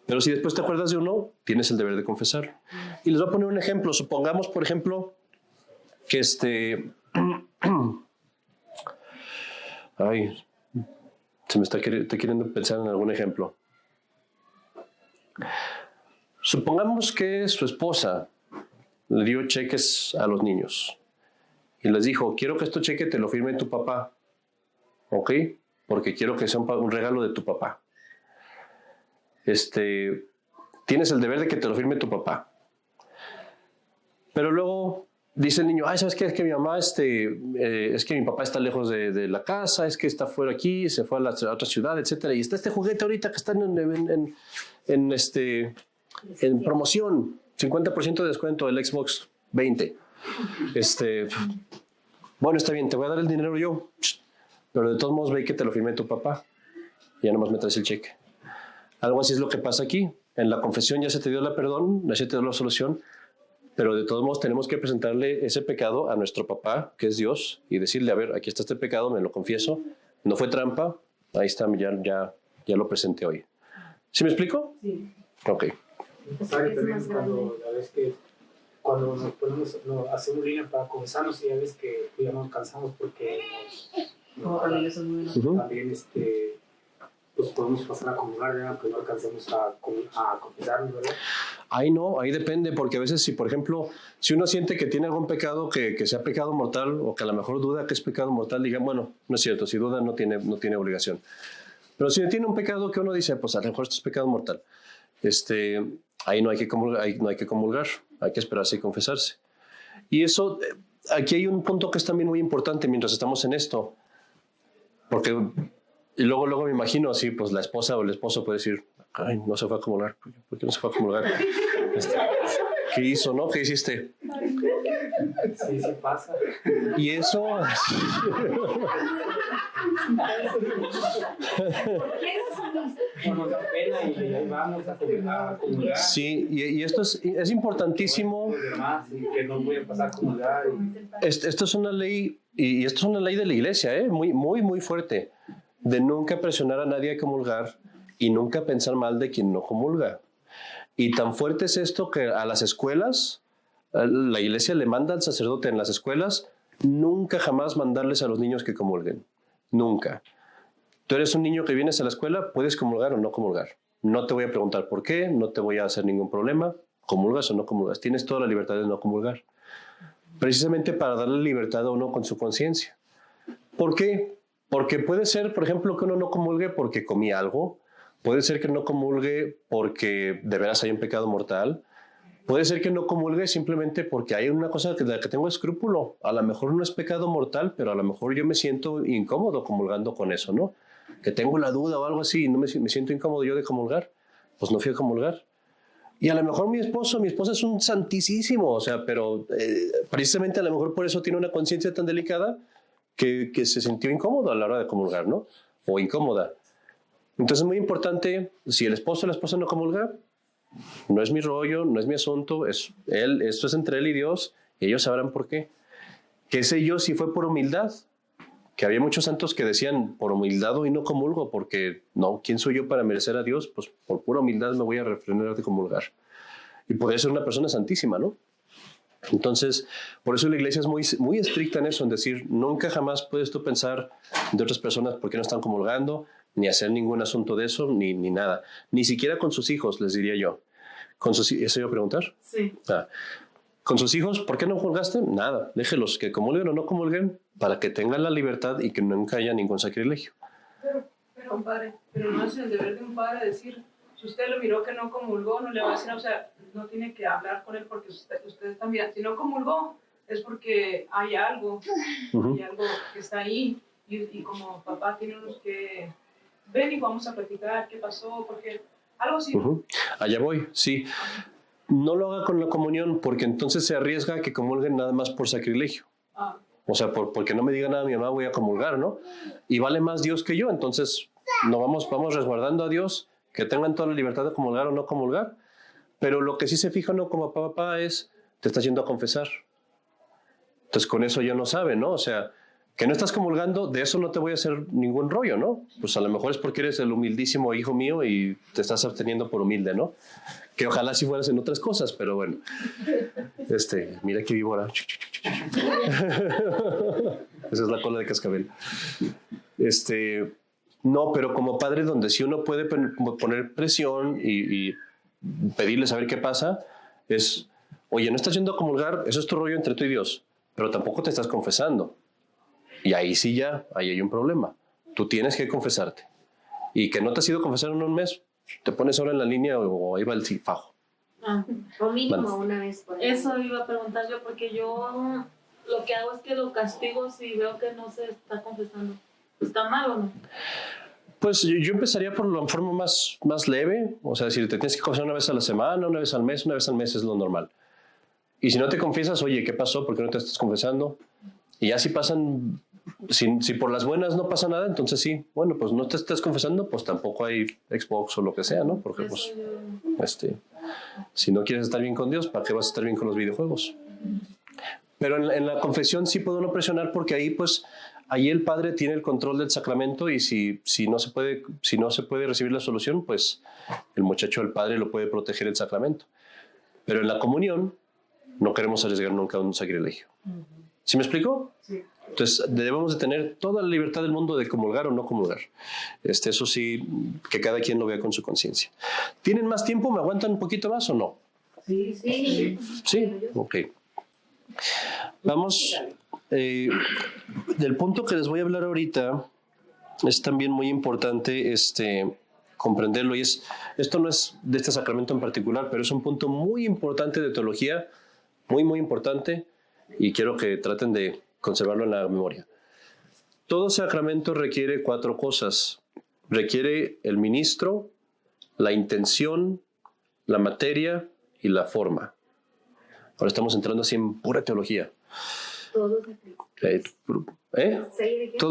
Pero si después te acuerdas de uno, tienes el deber de confesar. Y les voy a poner un ejemplo. Supongamos, por ejemplo, que ay, se me está queriendo pensar en algún ejemplo. Supongamos que su esposa le dio cheques a los niños y les dijo, quiero que este cheque te lo firme tu papá, ¿ok? Porque quiero que sea un regalo de tu papá. Tienes el deber de que te lo firme tu papá. Pero luego dice el niño, ay, ¿sabes qué? Es que mi mamá, es que mi papá está lejos de la casa, es que está fuera aquí, se fue a otra ciudad, etcétera. Y está este juguete ahorita que está en promoción, 50% de descuento del Xbox 20. Bueno, está bien, te voy a dar el dinero yo, pero de todos modos ve que te lo firme tu papá. Y ya nomás me traes el cheque. Algo así es lo que pasa aquí. En la confesión ya se te dio el perdón, ya se te dio la solución, pero de todos modos tenemos que presentarle ese pecado a nuestro papá, que es Dios, y decirle, a ver, aquí está este pecado, me lo confieso, no fue trampa, ahí está, ya lo presenté hoy. ¿Sí me explico? Sí. Ok. Padre, también cuando nos hacemos línea para confesarnos, y ya ves que ya nos cansamos porque también pues podemos pasar a comulgar, ¿verdad? Aunque no alcancemos a confesarnos, ¿verdad? Ahí no, ahí depende, porque a veces si, por ejemplo, si uno siente que tiene algún pecado que sea pecado mortal, o que a lo mejor duda que es pecado mortal, digan, bueno, no es cierto, si duda no tiene obligación. Pero si tiene un pecado que uno dice, pues a lo mejor esto es pecado mortal, ahí no hay que comulgar, hay que esperarse y confesarse. Y eso, aquí hay un punto que es también muy importante mientras estamos en esto, porque y luego me imagino así, pues la esposa o el esposo puede decir, ay, no se fue a comulgar, ¿por qué no se fue a comulgar? ¿Qué hizo, no? ¿Qué hiciste? Sí, sí pasa. Y eso... Nos da pena y ahí vamos a comulgar. Sí, y esto es importantísimo. Que no voy a pasar a comulgar. Esto es una ley, y esto es una ley de la iglesia, muy, muy, muy fuerte, de nunca presionar a nadie a comulgar y nunca pensar mal de quien no comulga. Y tan fuerte es esto que a las escuelas, la iglesia le manda al sacerdote en las escuelas, nunca jamás mandarles a los niños que comulguen. Nunca. Tú eres un niño que vienes a la escuela, puedes comulgar o no comulgar. No te voy a preguntar por qué, no te voy a hacer ningún problema. Comulgas o no comulgas. Tienes toda la libertad de no comulgar. Precisamente para darle libertad a uno con su conciencia. ¿Por qué? Porque puede ser, por ejemplo, que uno no comulgue porque comí algo. Puede ser que no comulgue porque de veras hay un pecado mortal. Puede ser que no comulgue simplemente porque hay una cosa de la que tengo escrúpulo. A lo mejor no es pecado mortal, pero a lo mejor yo me siento incómodo comulgando con eso, ¿no? Que tengo la duda o algo así y no me siento incómodo yo de comulgar. Pues no fui a comulgar. Y a lo mejor mi esposa es un santísimo, o sea, pero precisamente a lo mejor por eso tiene una conciencia tan delicada que se sintió incómodo a la hora de comulgar, ¿no? O incómoda. Entonces es muy importante, si el esposo o la esposa no comulga, no es mi rollo, no es mi asunto, esto es entre él y Dios, y ellos sabrán por qué. ¿Qué sé yo si fue por humildad? Que había muchos santos que decían, por humildad hoy no comulgo, porque no, ¿quién soy yo para merecer a Dios? Pues por pura humildad me voy a refrenar de comulgar. Y podría ser una persona santísima, ¿no? Entonces, por eso la iglesia es muy, muy estricta en eso, en decir, nunca jamás puedes tú pensar de otras personas por qué no están comulgando, ni hacer ningún asunto de eso, ni nada. Ni siquiera con sus hijos, les diría yo. ¿Eso iba a preguntar? Sí. Con sus hijos, ¿por qué no comulgaste? Nada, déjelos que comulguen o no comulguen para que tengan la libertad y que nunca haya ningún sacrilegio. Pero padre, pero no es el deber de un padre decir, si usted lo miró que no comulgó, no le va a decir, o sea, no tiene que hablar con él porque usted también, si no comulgó, es porque hay algo Ujú. que está ahí. Y como papá tenemos que ven y vamos a platicar qué pasó, porque algo así. Ujú. Allá voy, sí. No lo haga con la comunión porque entonces se arriesga a que comulguen nada más por sacrilegio. Ah, O sea, porque no me diga nada mi mamá, voy a comulgar, ¿no? Y vale más Dios que yo, entonces no vamos resguardando a Dios, que tengan toda la libertad de comulgar o no comulgar. Pero lo que sí se fija uno como papá es, te estás yendo a confesar. Entonces con eso ya no sabe, ¿no? O sea, que no estás comulgando, de eso no te voy a hacer ningún rollo, ¿no? Pues a lo mejor es porque eres el humildísimo hijo mío y te estás absteniendo por humilde, ¿no? Que ojalá si fueras en otras cosas, pero bueno. Mira qué víbora. Esa es la cola de cascabel. No, pero como padre, donde sí uno puede poner presión y pedirle saber qué pasa, es, oye, no estás yendo a comulgar, eso es tu rollo entre tú y Dios, pero tampoco te estás confesando. Y ahí sí ya, ahí hay un problema. Tú tienes que confesarte. Y que no te has ido a confesar en un mes, te pones ahora en la línea o ahí va el fajo. O mínimo Bueno. una vez por año. eso iba a preguntar yo, porque yo lo que hago es que lo castigo si veo que no se está confesando. ¿Está mal o no? Pues yo empezaría por la forma más leve, o sea, si te tienes que confesar una vez a la semana, una vez al mes es lo normal. Y si no te confiesas, oye, ¿qué pasó? ¿Por qué no te estás confesando? Y ya si pasan, si por las buenas no pasa nada, entonces sí, bueno, pues no te estás confesando, pues tampoco hay Xbox o lo que sea, ¿no? Porque pues, si no quieres estar bien con Dios, ¿para qué vas a estar bien con los videojuegos? Pero en la confesión sí puede uno presionar porque ahí pues ahí el padre tiene el control del sacramento y si no se puede recibir la solución, pues el muchacho, el padre, lo puede proteger el sacramento. Pero en la comunión no queremos arriesgar nunca un sacrilegio. ¿Sí me explico? Sí. Entonces debemos de tener toda la libertad del mundo de comulgar o no comulgar. Eso sí, que cada quien lo vea con su conciencia. ¿Tienen más tiempo? ¿Me aguantan un poquito más o no? Sí. Sí, ok. Vamos, del punto que les voy a hablar ahorita es también muy importante comprenderlo y esto no es de este sacramento en particular, pero es un punto muy importante de teología, muy, muy importante, y quiero que traten de conservarlo en la memoria. Todo sacramento requiere 4 cosas. Requiere el ministro, la intención, la materia y la forma. Ahora estamos entrando así en pura teología. Todo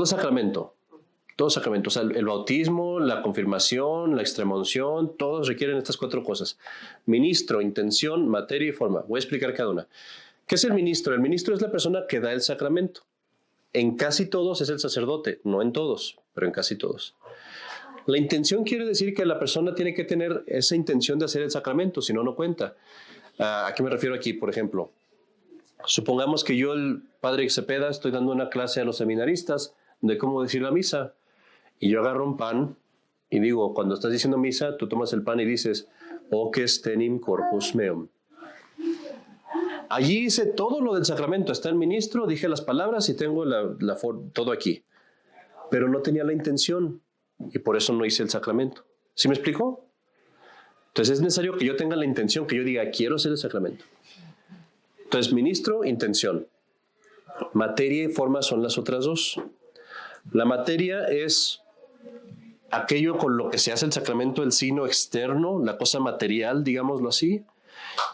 sacramento. Todo sacramento. O sea, el bautismo, la confirmación, la extremaunción, todos requieren estas 4 cosas. Ministro, intención, materia y forma. Voy a explicar cada una. ¿Qué es el ministro? El ministro es la persona que da el sacramento. En casi todos es el sacerdote, no en todos, pero en casi todos. La intención quiere decir que la persona tiene que tener esa intención de hacer el sacramento, si no, no cuenta. ¿A qué me refiero aquí? Por ejemplo, supongamos que yo, el padre Cepeda, estoy dando una clase a los seminaristas de cómo decir la misa, y yo agarro un pan y digo, cuando estás diciendo misa, tú tomas el pan y dices, hoc est tenim corpus meum. Allí hice todo lo del sacramento, está el ministro, dije las palabras y tengo todo aquí, pero no tenía la intención y por eso no hice el sacramento. ¿Sí me explico? Entonces es necesario que yo tenga la intención, que yo diga, quiero hacer el sacramento. Entonces, ministro, intención. Materia y forma son las otras 2. La materia es aquello con lo que se hace el sacramento, el signo externo, la cosa material, digámoslo así,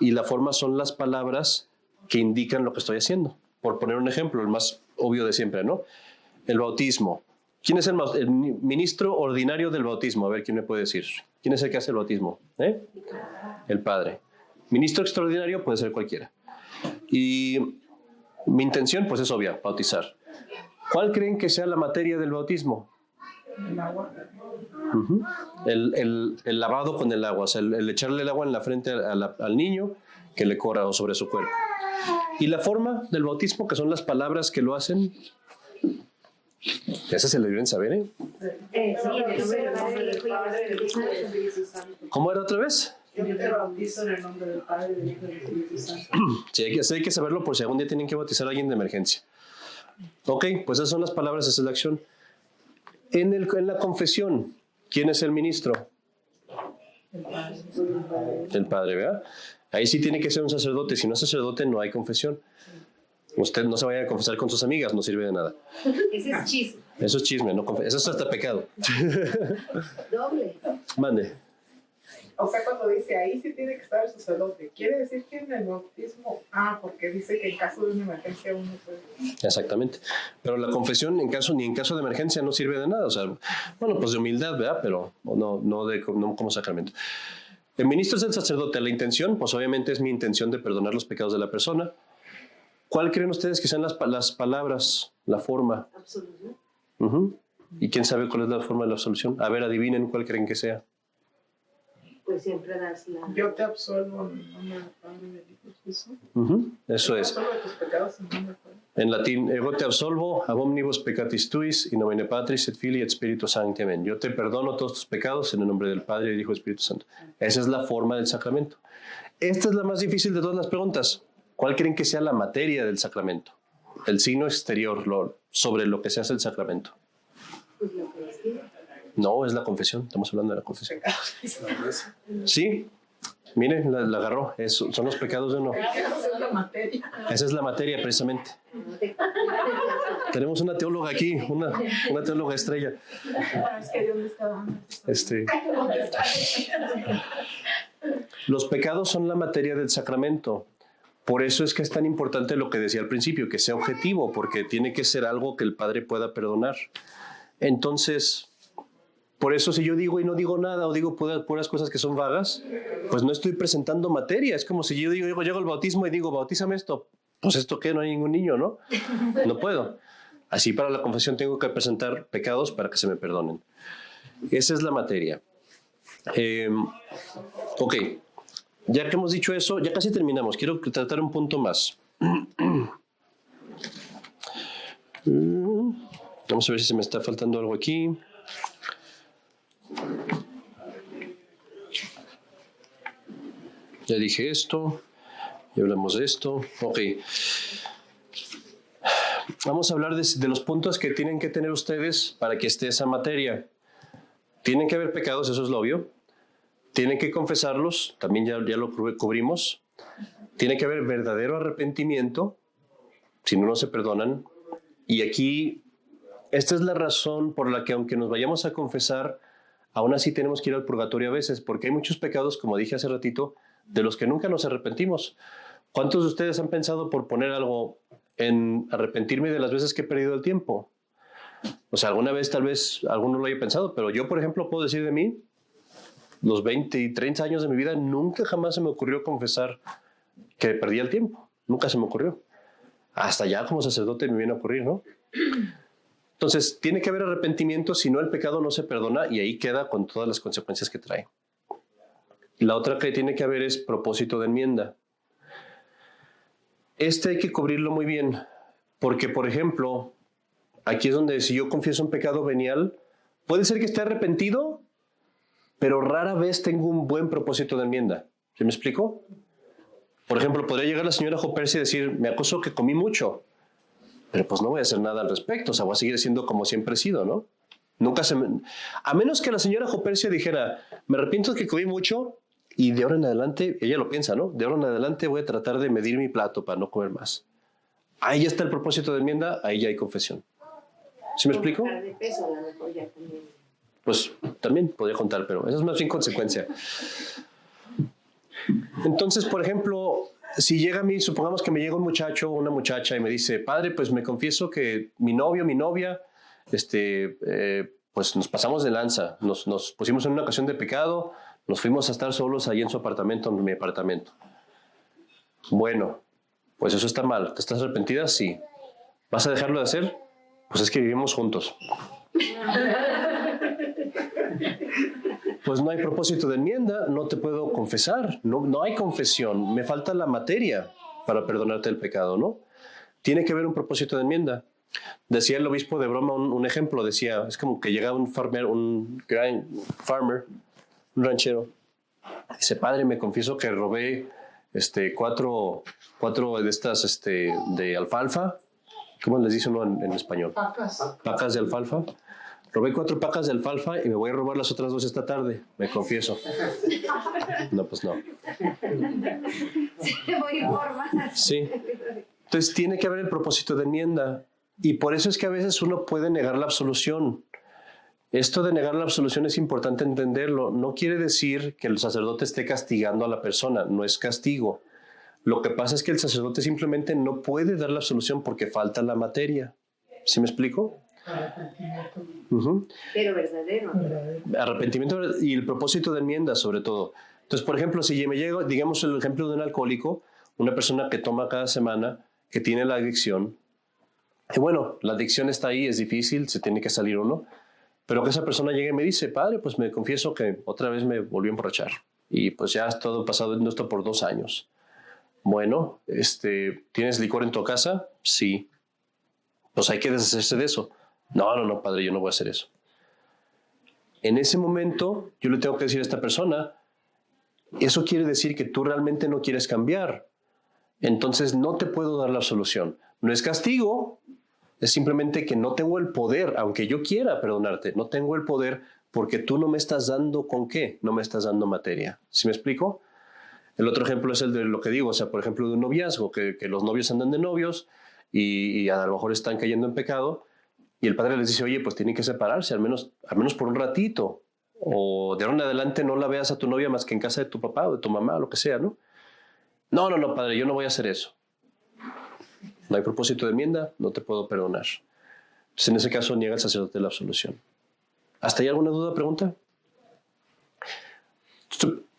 y la forma son las palabras que indican lo que estoy haciendo. Por poner un ejemplo, el más obvio de siempre, ¿no? El bautismo. ¿Quién es el ministro ordinario del bautismo? A ver, ¿quién me puede decir? ¿Quién es el que hace el bautismo? El padre. Ministro extraordinario puede ser cualquiera. Y mi intención, pues es obvia, bautizar. ¿Cuál creen que sea la materia del bautismo? El agua. El lavado con el agua, o sea, el echarle el agua en la frente al niño que le corra sobre su cuerpo. Y la forma del bautismo, que son las palabras que lo hacen. Ese se le deben saber, ¿eh? ¿Cómo era otra vez? Yo te bautizo en el nombre del Padre, del Hijo y del Espíritu Santo. Sí, hay que saberlo por si algún día tienen que bautizar a alguien de emergencia. Ok, pues esas son las palabras, esa es la acción. En la confesión, ¿quién es el ministro? El padre, ¿verdad? Ahí sí tiene que ser un sacerdote. Si no es sacerdote, no hay confesión. Usted no se vaya a confesar con sus amigas, no sirve de nada. Ese es chisme. Eso es chisme, no eso es hasta pecado. Doble. Mande. O sea, cuando dice ahí sí tiene que estar el sacerdote, ¿quiere decir que en el bautismo? Porque dice que en caso de una emergencia uno puede. Exactamente. Pero la confesión ni en caso de emergencia no sirve de nada. O sea, bueno, pues de humildad, ¿verdad? Pero no como sacramento. El ministro es el sacerdote. La intención, pues obviamente es mi intención de perdonar los pecados de la persona. ¿Cuál creen ustedes que sean las palabras, la forma? Absolución. Uh-huh. ¿Y quién sabe cuál es la forma de la absolución? A ver, adivinen cuál creen que sea. Pues siempre das la... Yo te absuelvo en nombre del Padre y del Hijo y del Espíritu. Uh-huh. Eso Te es. absuelvo de tus pecados en nombre del Padre. En latín, ego te absolvo, ab omnibus peccatis tuis, in nomine Patris et Filii et Spiritus Sancti. Amén. Yo te perdono todos tus pecados en el nombre del Padre, del Hijo y del Espíritu Santo. Esa es la forma del sacramento. Esta es la más difícil de todas las preguntas. ¿Cuál creen que sea la materia del sacramento? El signo exterior sobre lo que se hace el sacramento. Pues lo que es. No, es la confesión. Estamos hablando de la confesión. Sí. Mire, la agarró. Son los pecados de uno. Esa es la materia. Esa es la materia, precisamente. Tenemos una teóloga aquí, una teóloga estrella. Es que Dios me está dando. Los pecados son la materia del sacramento. Por eso es que es tan importante lo que decía al principio, que sea objetivo, porque tiene que ser algo que el Padre pueda perdonar. Entonces, por eso si yo digo y no digo nada, o digo puras cosas que son vagas, pues no estoy presentando materia. Es como si yo llego al bautismo y digo, bautízame esto. Pues esto qué, no hay ningún niño, ¿no? No puedo. Así para la confesión tengo que presentar pecados para que se me perdonen. Esa es la materia. Ok. Ya que hemos dicho eso, ya casi terminamos. Quiero tratar un punto más. Vamos a ver si se me está faltando algo aquí. Ya dije esto. Ya hablamos de esto. Ok. Vamos a hablar de los puntos que tienen que tener ustedes para que esté esa materia. Tienen que haber pecados, eso es lo obvio. Tienen que confesarlos, también ya lo cubrimos. Tiene que haber verdadero arrepentimiento, si no se perdonan. Y aquí, esta es la razón por la que aunque nos vayamos a confesar, aún así tenemos que ir al purgatorio a veces, porque hay muchos pecados, como dije hace ratito, de los que nunca nos arrepentimos. ¿Cuántos de ustedes han pensado por poner algo en arrepentirme de las veces que he perdido el tiempo? O sea, alguna vez tal vez alguno lo haya pensado, pero yo, por ejemplo, puedo decir de mí, los 20 y 30 años de mi vida, nunca jamás se me ocurrió confesar que perdí el tiempo. Nunca se me ocurrió. Hasta ya como sacerdote me viene a ocurrir, ¿no? Entonces, tiene que haber arrepentimiento, si no el pecado no se perdona y ahí queda con todas las consecuencias que trae. Y la otra que tiene que haber es propósito de enmienda. Hay que cubrirlo muy bien, porque, por ejemplo, aquí es donde si yo confieso un pecado venial, puede ser que esté arrepentido, pero rara vez tengo un buen propósito de enmienda. ¿Sí me explico? Por ejemplo, podría llegar la señora Jopersi y decir, me acuso que comí mucho, pero pues no voy a hacer nada al respecto, o sea, voy a seguir siendo como siempre he sido, ¿no? A menos que la señora Jopersi dijera, me arrepiento de que comí mucho y de ahora en adelante, ella lo piensa, ¿no? De ahora en adelante voy a tratar de medir mi plato para no comer más. Ahí ya está el propósito de enmienda, ahí ya hay confesión. ¿Sí me explico? De peso, a lo mejor ya también. Pues también podría contar, pero eso es más bien consecuencia. Entonces, por ejemplo, si llega a mí, supongamos que me llega un muchacho o una muchacha y me dice, padre, pues me confieso que mi novio, mi novia, pues nos pasamos de lanza, nos pusimos en una ocasión de pecado, nos fuimos a estar solos ahí en su apartamento, en mi apartamento. Bueno, pues eso está mal. ¿Te estás arrepentida? Sí. ¿Vas a dejarlo de hacer? Pues es que vivimos juntos. Pues no hay propósito de enmienda, no te puedo confesar, no hay confesión, me falta la materia para perdonarte el pecado, ¿no? Tiene que haber un propósito de enmienda. Decía el obispo de broma un ejemplo, decía, es como que llega un farmer, un ranchero, dice, padre, me confieso que robé cuatro de estas de alfalfa, ¿cómo les dice uno en español? Pacas de alfalfa. Robé 4 pacas de alfalfa y me voy a robar las otras 2 esta tarde, me confieso. No, pues no. Se voy a informar. Sí. Entonces tiene que haber el propósito de enmienda. Y por eso es que a veces uno puede negar la absolución. Esto de negar la absolución es importante entenderlo. No quiere decir que el sacerdote esté castigando a la persona. No es castigo. Lo que pasa es que el sacerdote simplemente no puede dar la absolución porque falta la materia. ¿Sí me explico? Arrepentimiento. Pero verdadero. Arrepentimiento y el propósito de enmienda sobre todo. Entonces, por ejemplo, si me llego, digamos el ejemplo de un alcohólico, una persona que toma cada semana, que tiene la adicción, y bueno, la adicción está ahí, es difícil, se tiene que salir uno, pero que esa persona llegue y me dice, padre, pues me confieso que otra vez me volví a emborrachar y pues ya ha todo pasado en esto por 2 años. Bueno, ¿tienes licor en tu casa? Sí. Pues hay que deshacerse de eso. No, padre, yo no voy a hacer eso. En ese momento, yo le tengo que decir a esta persona, eso quiere decir que tú realmente no quieres cambiar. Entonces, no te puedo dar la solución. No es castigo, es simplemente que no tengo el poder, aunque yo quiera perdonarte, no tengo el poder porque tú no me estás dando ¿con qué? No me estás dando materia. ¿Sí me explico? El otro ejemplo es el de lo que digo, o sea, por ejemplo, de un noviazgo, que los novios andan de novios y a lo mejor están cayendo en pecado y el padre les dice, oye, pues tienen que separarse, al menos por un ratito, o de ahora en adelante no la veas a tu novia más que en casa de tu papá o de tu mamá, o lo que sea, ¿no? No, padre, yo no voy a hacer eso. No hay propósito de enmienda, no te puedo perdonar. Entonces, en ese caso, niega el sacerdote la absolución. ¿Hasta ahí alguna duda, pregunta?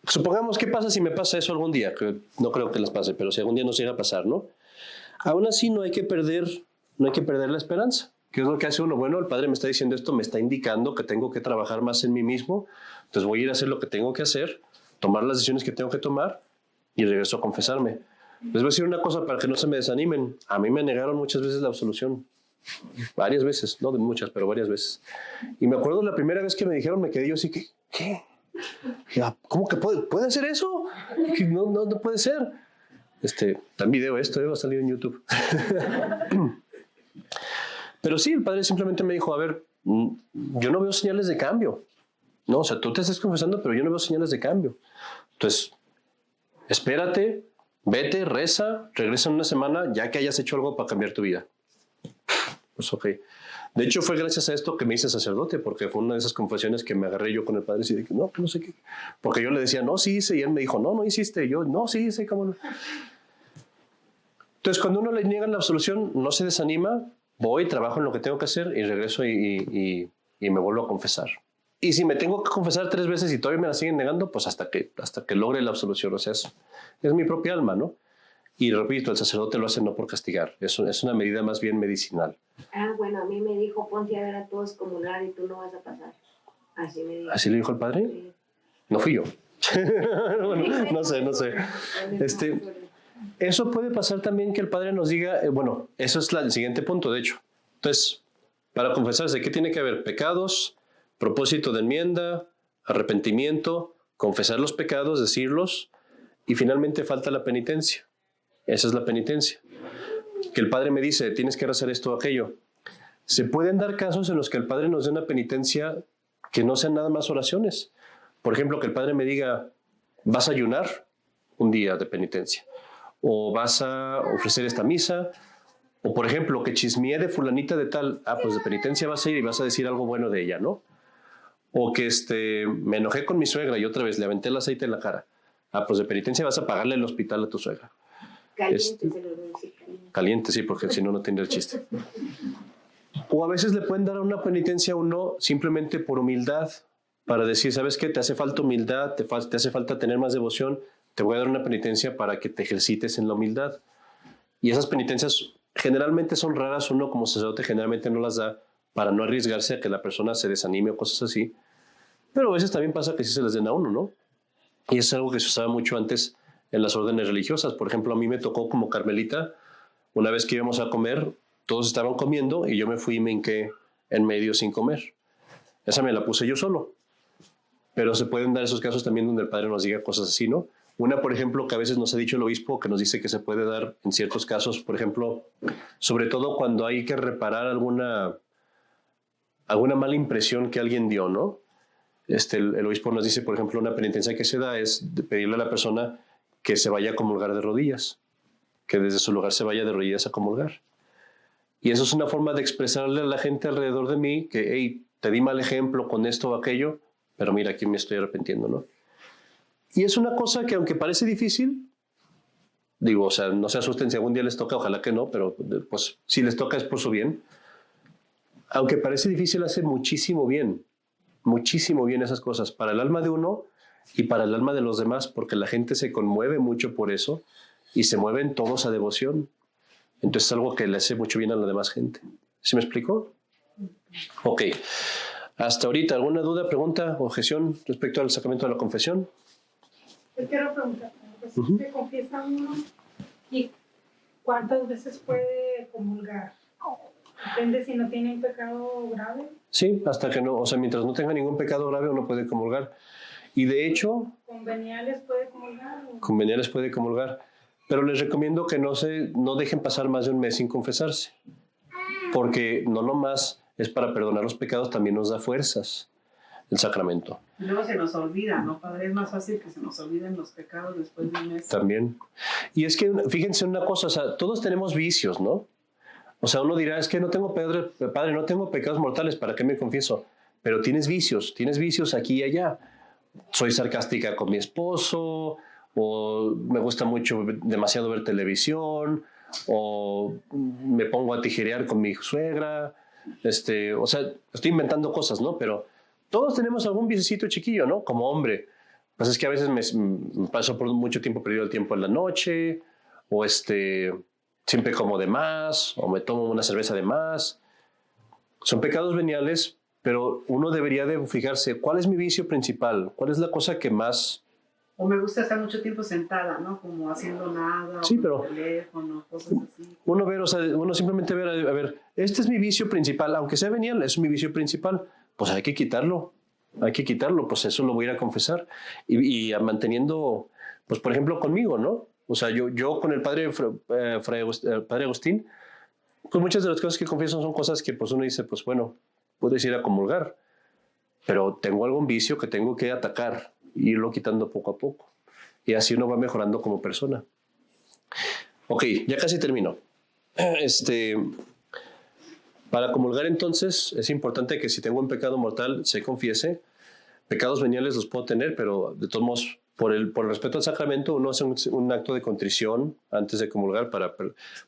Supongamos, ¿qué pasa si me pasa eso algún día? Que no creo que les pase, pero si algún día nos llega a pasar, ¿no? Aún así, no hay que perder la esperanza. ¿Qué es lo que hace uno? Bueno, el padre me está diciendo esto, me está indicando que tengo que trabajar más en mí mismo, entonces voy a ir a hacer lo que tengo que hacer, tomar las decisiones que tengo que tomar y regreso a confesarme. Les voy a decir una cosa para que no se me desanimen. A mí me negaron muchas veces la absolución. Varias veces, no de muchas, pero varias veces. Y me acuerdo la primera vez que me dijeron, me quedé yo así que, ¿qué? ¿Cómo que puede hacer eso? No puede ser. Está en video esto, va a salir en YouTube. Pero sí, el padre simplemente me dijo, a ver, yo no veo señales de cambio. No, o sea, tú te estás confesando, pero yo no veo señales de cambio. Entonces, espérate, vete, reza, regresa en una semana, ya que hayas hecho algo para cambiar tu vida. Pues ok. De hecho, fue gracias a esto que me hice sacerdote, porque fue una de esas confesiones que me agarré yo con el padre y dije, no sé qué. Porque yo le decía, no, sí hice, y él me dijo, no hiciste. Y yo, no, sí hice, ¿cómo no? Entonces, cuando uno le niegan la absolución, no se desanima, voy, trabajo en lo que tengo que hacer y regreso y me vuelvo a confesar. Y si me tengo que confesar 3 veces y todavía me la siguen negando, pues hasta que logre la absolución. O sea, es mi propia alma, ¿no? Y repito, el sacerdote lo hace no por castigar, es una medida más bien medicinal. Bueno, a mí me dijo, ponte a ver a todos comulgar y tú no vas a pasar. Así me dijo. ¿Así le dijo el padre? Sí. No fui yo. Bueno, no sé. Eso puede pasar también que el padre nos diga, bueno, eso es el siguiente punto, de hecho. Entonces, para confesarse, ¿qué tiene que haber? Pecados, propósito de enmienda, arrepentimiento, confesar los pecados, decirlos, y finalmente falta la penitencia. Esa es la penitencia. Que el padre me dice, tienes que hacer esto o aquello. Se pueden dar casos en los que el padre nos dé una penitencia que no sean nada más oraciones. Por ejemplo, que el padre me diga, vas a ayunar un día de penitencia, o vas a ofrecer esta misa, o por ejemplo, que chismeé de fulanita de tal, pues de penitencia vas a ir y vas a decir algo bueno de ella, ¿no? O que me enojé con mi suegra y otra vez le aventé el aceite en la cara. Pues de penitencia vas a pagarle el hospital a tu suegra. Caliente, se lo voy a decir caliente. Caliente, sí, porque si no, no tendría el chiste. O a veces le pueden dar una penitencia a uno simplemente por humildad, para decir, ¿sabes qué? Te hace falta humildad, te hace falta tener más devoción, te voy a dar una penitencia para que te ejercites en la humildad. Y esas penitencias generalmente son raras, uno como sacerdote generalmente no las da para no arriesgarse a que la persona se desanime o cosas así. Pero a veces también pasa que sí se les den a uno, ¿no? Y es algo que se usaba mucho antes en las órdenes religiosas. Por ejemplo, a mí me tocó como carmelita, una vez que íbamos a comer, todos estaban comiendo y yo me fui y me hinqué en medio sin comer. Esa me la puse yo solo. Pero se pueden dar esos casos también donde el padre nos diga cosas así, ¿no? Una, por ejemplo, que a veces nos ha dicho el obispo, que nos dice que se puede dar en ciertos casos, por ejemplo, sobre todo cuando hay que reparar alguna mala impresión que alguien dio, ¿no? El obispo nos dice, por ejemplo, una penitencia que se da es de pedirle a la persona que se vaya a comulgar de rodillas. que desde su lugar se vaya de rodillas a comulgar. Y eso es una forma de expresarle a la gente alrededor de mí que, hey, te di mal ejemplo con esto o aquello, pero mira, aquí me estoy arrepintiendo, ¿no? Y es una cosa que, aunque parece difícil, digo, o sea, no se asusten si algún día les toca, ojalá que no, pero pues si les toca es por su bien. Aunque parece difícil, hace muchísimo bien esas cosas para el alma de uno y para el alma de los demás, porque la gente se conmueve mucho por eso y se mueven todos a devoción. Entonces es algo que le hace mucho bien a la demás gente. ¿Sí me explico? Ok. Hasta ahorita, ¿alguna duda, pregunta, objeción respecto al sacramento de la confesión? Yo quiero preguntar, pues, ¿se confiesa uno y cuántas veces puede comulgar? Depende si no tiene un pecado grave. Sí, hasta que no, o sea, mientras no tenga ningún pecado grave uno puede comulgar. Y de hecho... ¿Con veniales puede comulgar? Con veniales puede comulgar. Pero les recomiendo que no dejen pasar más de un mes sin confesarse. Porque no nomás es para perdonar los pecados, también nos da fuerzas el sacramento. Y luego se nos olvida, ¿no, Padre? Es más fácil que se nos olviden los pecados después de un mes. También. Y es que, fíjense una cosa, o sea, todos tenemos vicios, ¿no? O sea, uno dirá, es que no tengo, padre, no tengo pecados mortales, ¿para qué me confieso? Pero tienes vicios aquí y allá. Soy sarcástica con mi esposo, o me gusta mucho demasiado ver televisión, o me pongo a tijerear con mi suegra, o sea, estoy inventando cosas, ¿no? Pero todos tenemos algún vicecito chiquillo, ¿no? Como hombre. Pues es que a veces me paso por mucho tiempo perdido el tiempo en la noche, o siempre como de más, o me tomo una cerveza de más. Son pecados veniales, pero uno debería de fijarse, ¿cuál es mi vicio principal? ¿Cuál es la cosa que más... O me gusta estar mucho tiempo sentada, ¿no? Como haciendo nada, sí, o pero con el teléfono, cosas así. Uno simplemente ver, a ver, este es mi vicio principal, aunque sea venial, es mi vicio principal, pues hay que quitarlo, pues eso lo voy a ir a confesar. Y manteniendo, pues por ejemplo conmigo, ¿no? O sea, yo con el padre Agustín, pues muchas de las cosas que confieso son cosas que pues uno dice, pues bueno, puedes ir a comulgar, pero tengo algún vicio que tengo que atacar y irlo quitando poco a poco. Y así uno va mejorando como persona. Ok, ya casi termino. Para comulgar entonces es importante que si tengo un pecado mortal se confiese. Pecados veniales los puedo tener, pero de todos modos, por el respeto al sacramento, uno hace un acto de contrición antes de comulgar,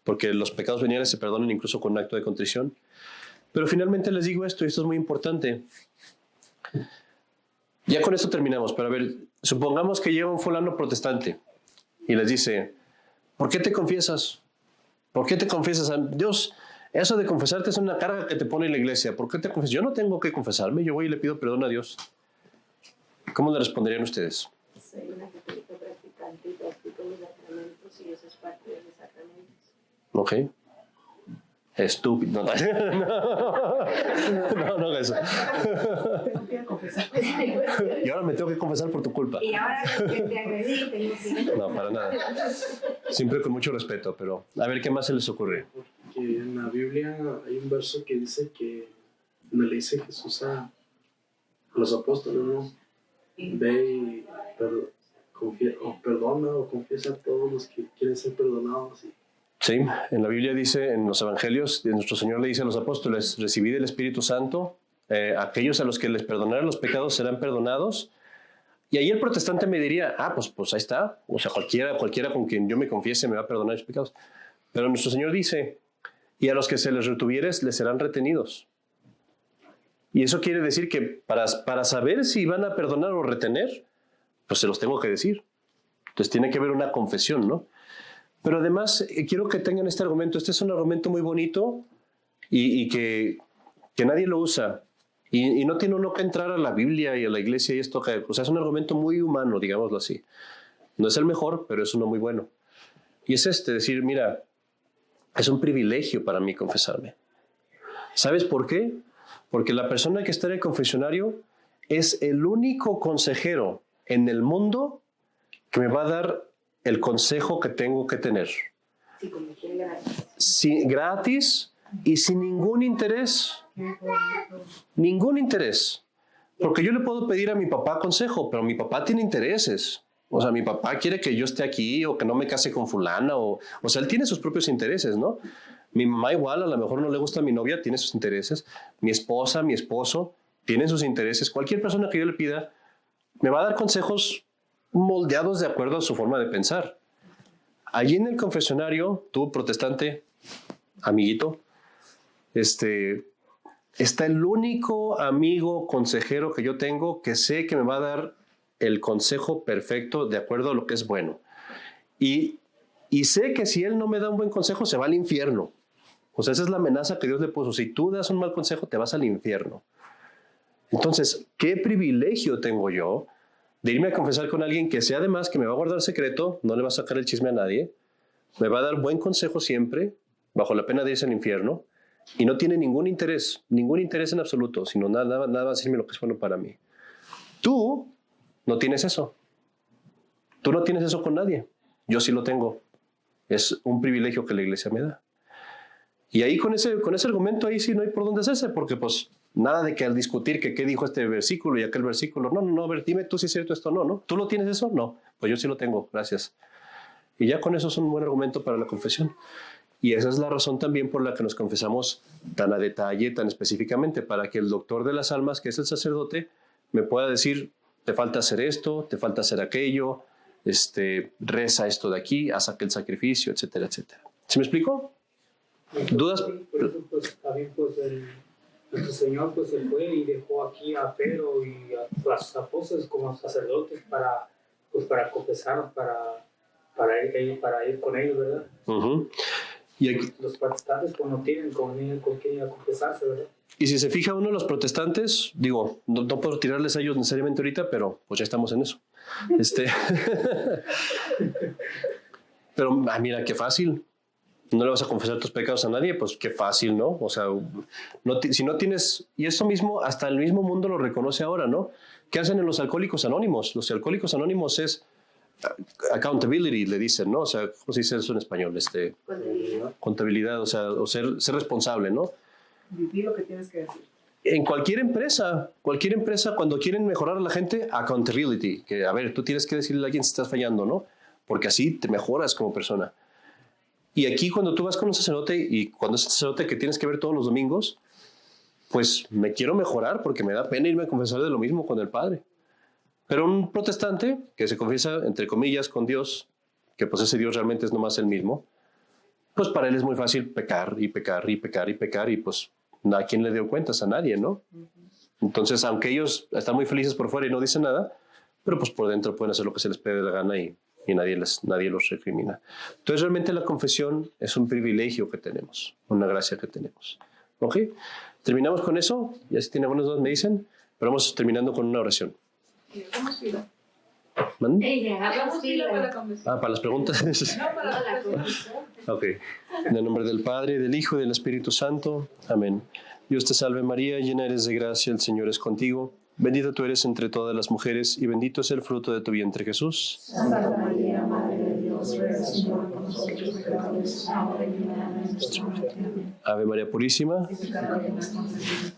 porque los pecados veniales se perdonan incluso con un acto de contrición. Pero finalmente les digo esto, y esto es muy importante. Ya con esto terminamos, pero a ver, supongamos que llega un fulano protestante y les dice, ¿por qué te confiesas? ¿Por qué te confiesas a Dios? Eso de confesarte es una carga que te pone la iglesia. ¿Por qué te confiesas? Yo no tengo que confesarme, yo voy y le pido perdón a Dios. ¿Cómo le responderían ustedes? Soy una católica practicante y practico los sacramentos y eso es parte de los sacramentos. Ok. Estúpido. No eso. No quiero confesar. Y ahora me tengo que confesar por tu culpa. Y ahora que te agredí, tengo que... No, para nada. Siempre con mucho respeto, pero a ver qué más se les ocurre. Porque en la Biblia hay un verso que dice que, donde le dice Jesús a los apóstoles, ¿no? Ve y perdona o confiesa a todos los que quieren ser perdonados. Sí, en la Biblia dice, en los evangelios, nuestro Señor le dice a los apóstoles, recibid el Espíritu Santo, aquellos a los que les perdonaran los pecados serán perdonados. Y ahí el protestante me diría, pues ahí está, o sea, cualquiera con quien yo me confiese me va a perdonar los pecados. Pero nuestro Señor dice, y a los que se les retuvieres les serán retenidos. Y eso quiere decir que para saber si van a perdonar o retener, pues se los tengo que decir. Entonces tiene que haber una confesión, ¿no? Pero además quiero que tengan este argumento. Este es un argumento muy bonito y que nadie lo usa. Y no tiene uno que entrar a la Biblia y a la iglesia y esto. O sea, es un argumento muy humano, digámoslo así. No es el mejor, pero es uno muy bueno. Y es decir, mira, es un privilegio para mí confesarme. ¿Sabes por qué? Porque la persona que está en el confesionario es el único consejero en el mundo que me va a dar el consejo que tengo que tener. Sí, como que gratis. Sí, gratis y sin ningún interés. Ningún interés. Porque yo le puedo pedir a mi papá consejo, pero mi papá tiene intereses. O sea, mi papá quiere que yo esté aquí o que no me case con fulana. O sea, él tiene sus propios intereses, ¿no? Mi mamá igual, a lo mejor no le gusta a mi novia, tiene sus intereses. Mi esposa, mi esposo, tienen sus intereses. Cualquier persona que yo le pida me va a dar consejos moldeados de acuerdo a su forma de pensar. Allí en el confesionario, tú, protestante, amiguito, está el único amigo consejero que yo tengo que sé que me va a dar el consejo perfecto de acuerdo a lo que es bueno. Y sé que si él no me da un buen consejo, se va al infierno. O sea, esa es la amenaza que Dios le puso. Si tú das un mal consejo, te vas al infierno. Entonces, ¿qué privilegio tengo yo de irme a confesar con alguien que sé además que me va a guardar secreto, no le va a sacar el chisme a nadie, me va a dar buen consejo siempre, bajo la pena de irse al infierno, y no tiene ningún interés en absoluto, sino nada va a decirme lo que es bueno para mí? Tú no tienes eso. Tú no tienes eso con nadie. Yo sí lo tengo. Es un privilegio que la iglesia me da. Y ahí con ese argumento ahí sí no hay por dónde hacerse, porque pues nada de que al discutir que qué dijo este versículo y aquel versículo. No, a ver, dime tú si es cierto esto o no. ¿Tú lo tienes eso? No. Pues yo sí lo tengo, gracias. Y ya con eso es un buen argumento para la confesión. Y esa es la razón también por la que nos confesamos tan a detalle, tan específicamente, para que el doctor de las almas, que es el sacerdote, me pueda decir, te falta hacer esto, te falta hacer aquello, reza esto de aquí, haz aquel sacrificio, etcétera, etcétera. ¿Se me explicó? ¿Dudas? Por eso, pues, también, pues, nuestro Señor, pues, se fue y dejó aquí a Pedro y a sus apóstoles como sacerdotes para confesar, para ir con ellos, ¿verdad? Uh-huh. Y aquí, los protestantes pues no tienen con quién ir a confesarse, ¿verdad? Y si se fija uno, los protestantes, digo, no puedo tirarles a ellos necesariamente ahorita, pero pues ya estamos en eso. Pero mira, qué fácil. No le vas a confesar tus pecados a nadie, pues qué fácil, ¿no? O sea, si no tienes... Y eso mismo, hasta el mismo mundo lo reconoce ahora, ¿no? ¿Qué hacen en los alcohólicos anónimos? Los alcohólicos anónimos es accountability, le dicen, ¿no? O sea, ¿cómo se dice eso en español? Contabilidad, o sea, ser responsable, ¿no? Di lo que tienes que decir. En cualquier empresa, cuando quieren mejorar a la gente, accountability, que a ver, tú tienes que decirle a alguien si estás fallando, ¿no? Porque así te mejoras como persona. Y aquí cuando tú vas con un sacerdote, y cuando es un sacerdote que tienes que ver todos los domingos, pues me quiero mejorar porque me da pena irme a confesar de lo mismo con el padre. Pero un protestante que se confiesa, entre comillas, con Dios, que pues ese Dios realmente es nomás el mismo, pues para él es muy fácil pecar y pecar y pecar y pecar y pues ¿a quién le dio cuentas? A nadie, ¿no? Entonces, aunque ellos están muy felices por fuera y no dicen nada, pero pues por dentro pueden hacer lo que se les pide de la gana y nadie los recrimina. Entonces, realmente la confesión es un privilegio que tenemos, una gracia que tenemos. ¿Ok? Terminamos con eso. Ya si tiene algunas dudas me dicen, pero vamos terminando con una oración. Hagamos fila. Hagamos fila para la confesión. Para las preguntas. No, para la confesión. Ok. En el nombre del Padre, del Hijo y del Espíritu Santo. Amén. Dios te salve María, llena eres de gracia, el Señor es contigo. Bendita tú eres entre todas las mujeres y bendito es el fruto de tu vientre, Jesús. Santa María, Madre de Dios, ruega Señor por nosotros pecadores, ahora y en la hora de nuestra muerte. Amén. Ave María Purísima.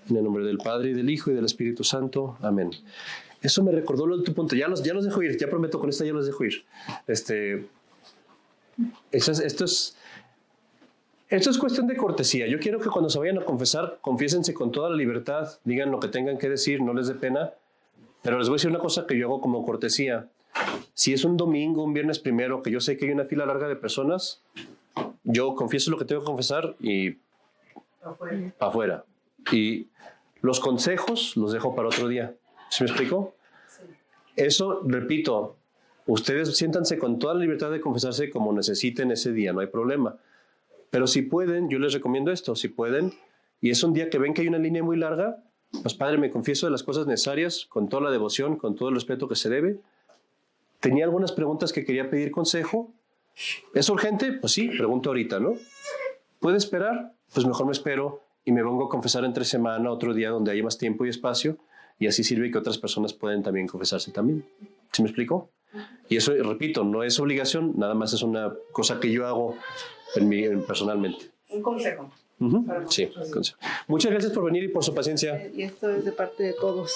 En el nombre del Padre, y del Hijo y del Espíritu Santo. Amén. Eso me recordó lo de tu punto. Ya los dejo ir. Ya prometo, con esta ya los dejo ir. Esto es cuestión de cortesía. Yo quiero que cuando se vayan a confesar, confiésense con toda la libertad, digan lo que tengan que decir, no les dé pena. Pero les voy a decir una cosa que yo hago como cortesía. Si es un domingo, un viernes primero, que yo sé que hay una fila larga de personas, yo confieso lo que tengo que confesar y afuera. Y los consejos los dejo para otro día. ¿Se me explicó? Sí. Eso, repito, ustedes siéntanse con toda la libertad de confesarse como necesiten ese día, no hay problema. Pero si pueden, yo les recomiendo esto, si pueden, y es un día que ven que hay una línea muy larga, pues Padre, me confieso de las cosas necesarias, con toda la devoción, con todo el respeto que se debe. Tenía algunas preguntas que quería pedir consejo. ¿Es urgente? Pues sí, pregunto ahorita, ¿no? ¿Puede esperar? Pues mejor me espero y me vengo a confesar entre semana, otro día donde haya más tiempo y espacio, y así sirve que otras personas pueden también confesarse también. ¿Sí me explico? Y eso, repito, no es obligación, nada más es una cosa que yo hago personalmente. Un consejo. Sí, consejo. Muchas gracias por venir y por su paciencia. Y esto es de parte de todos.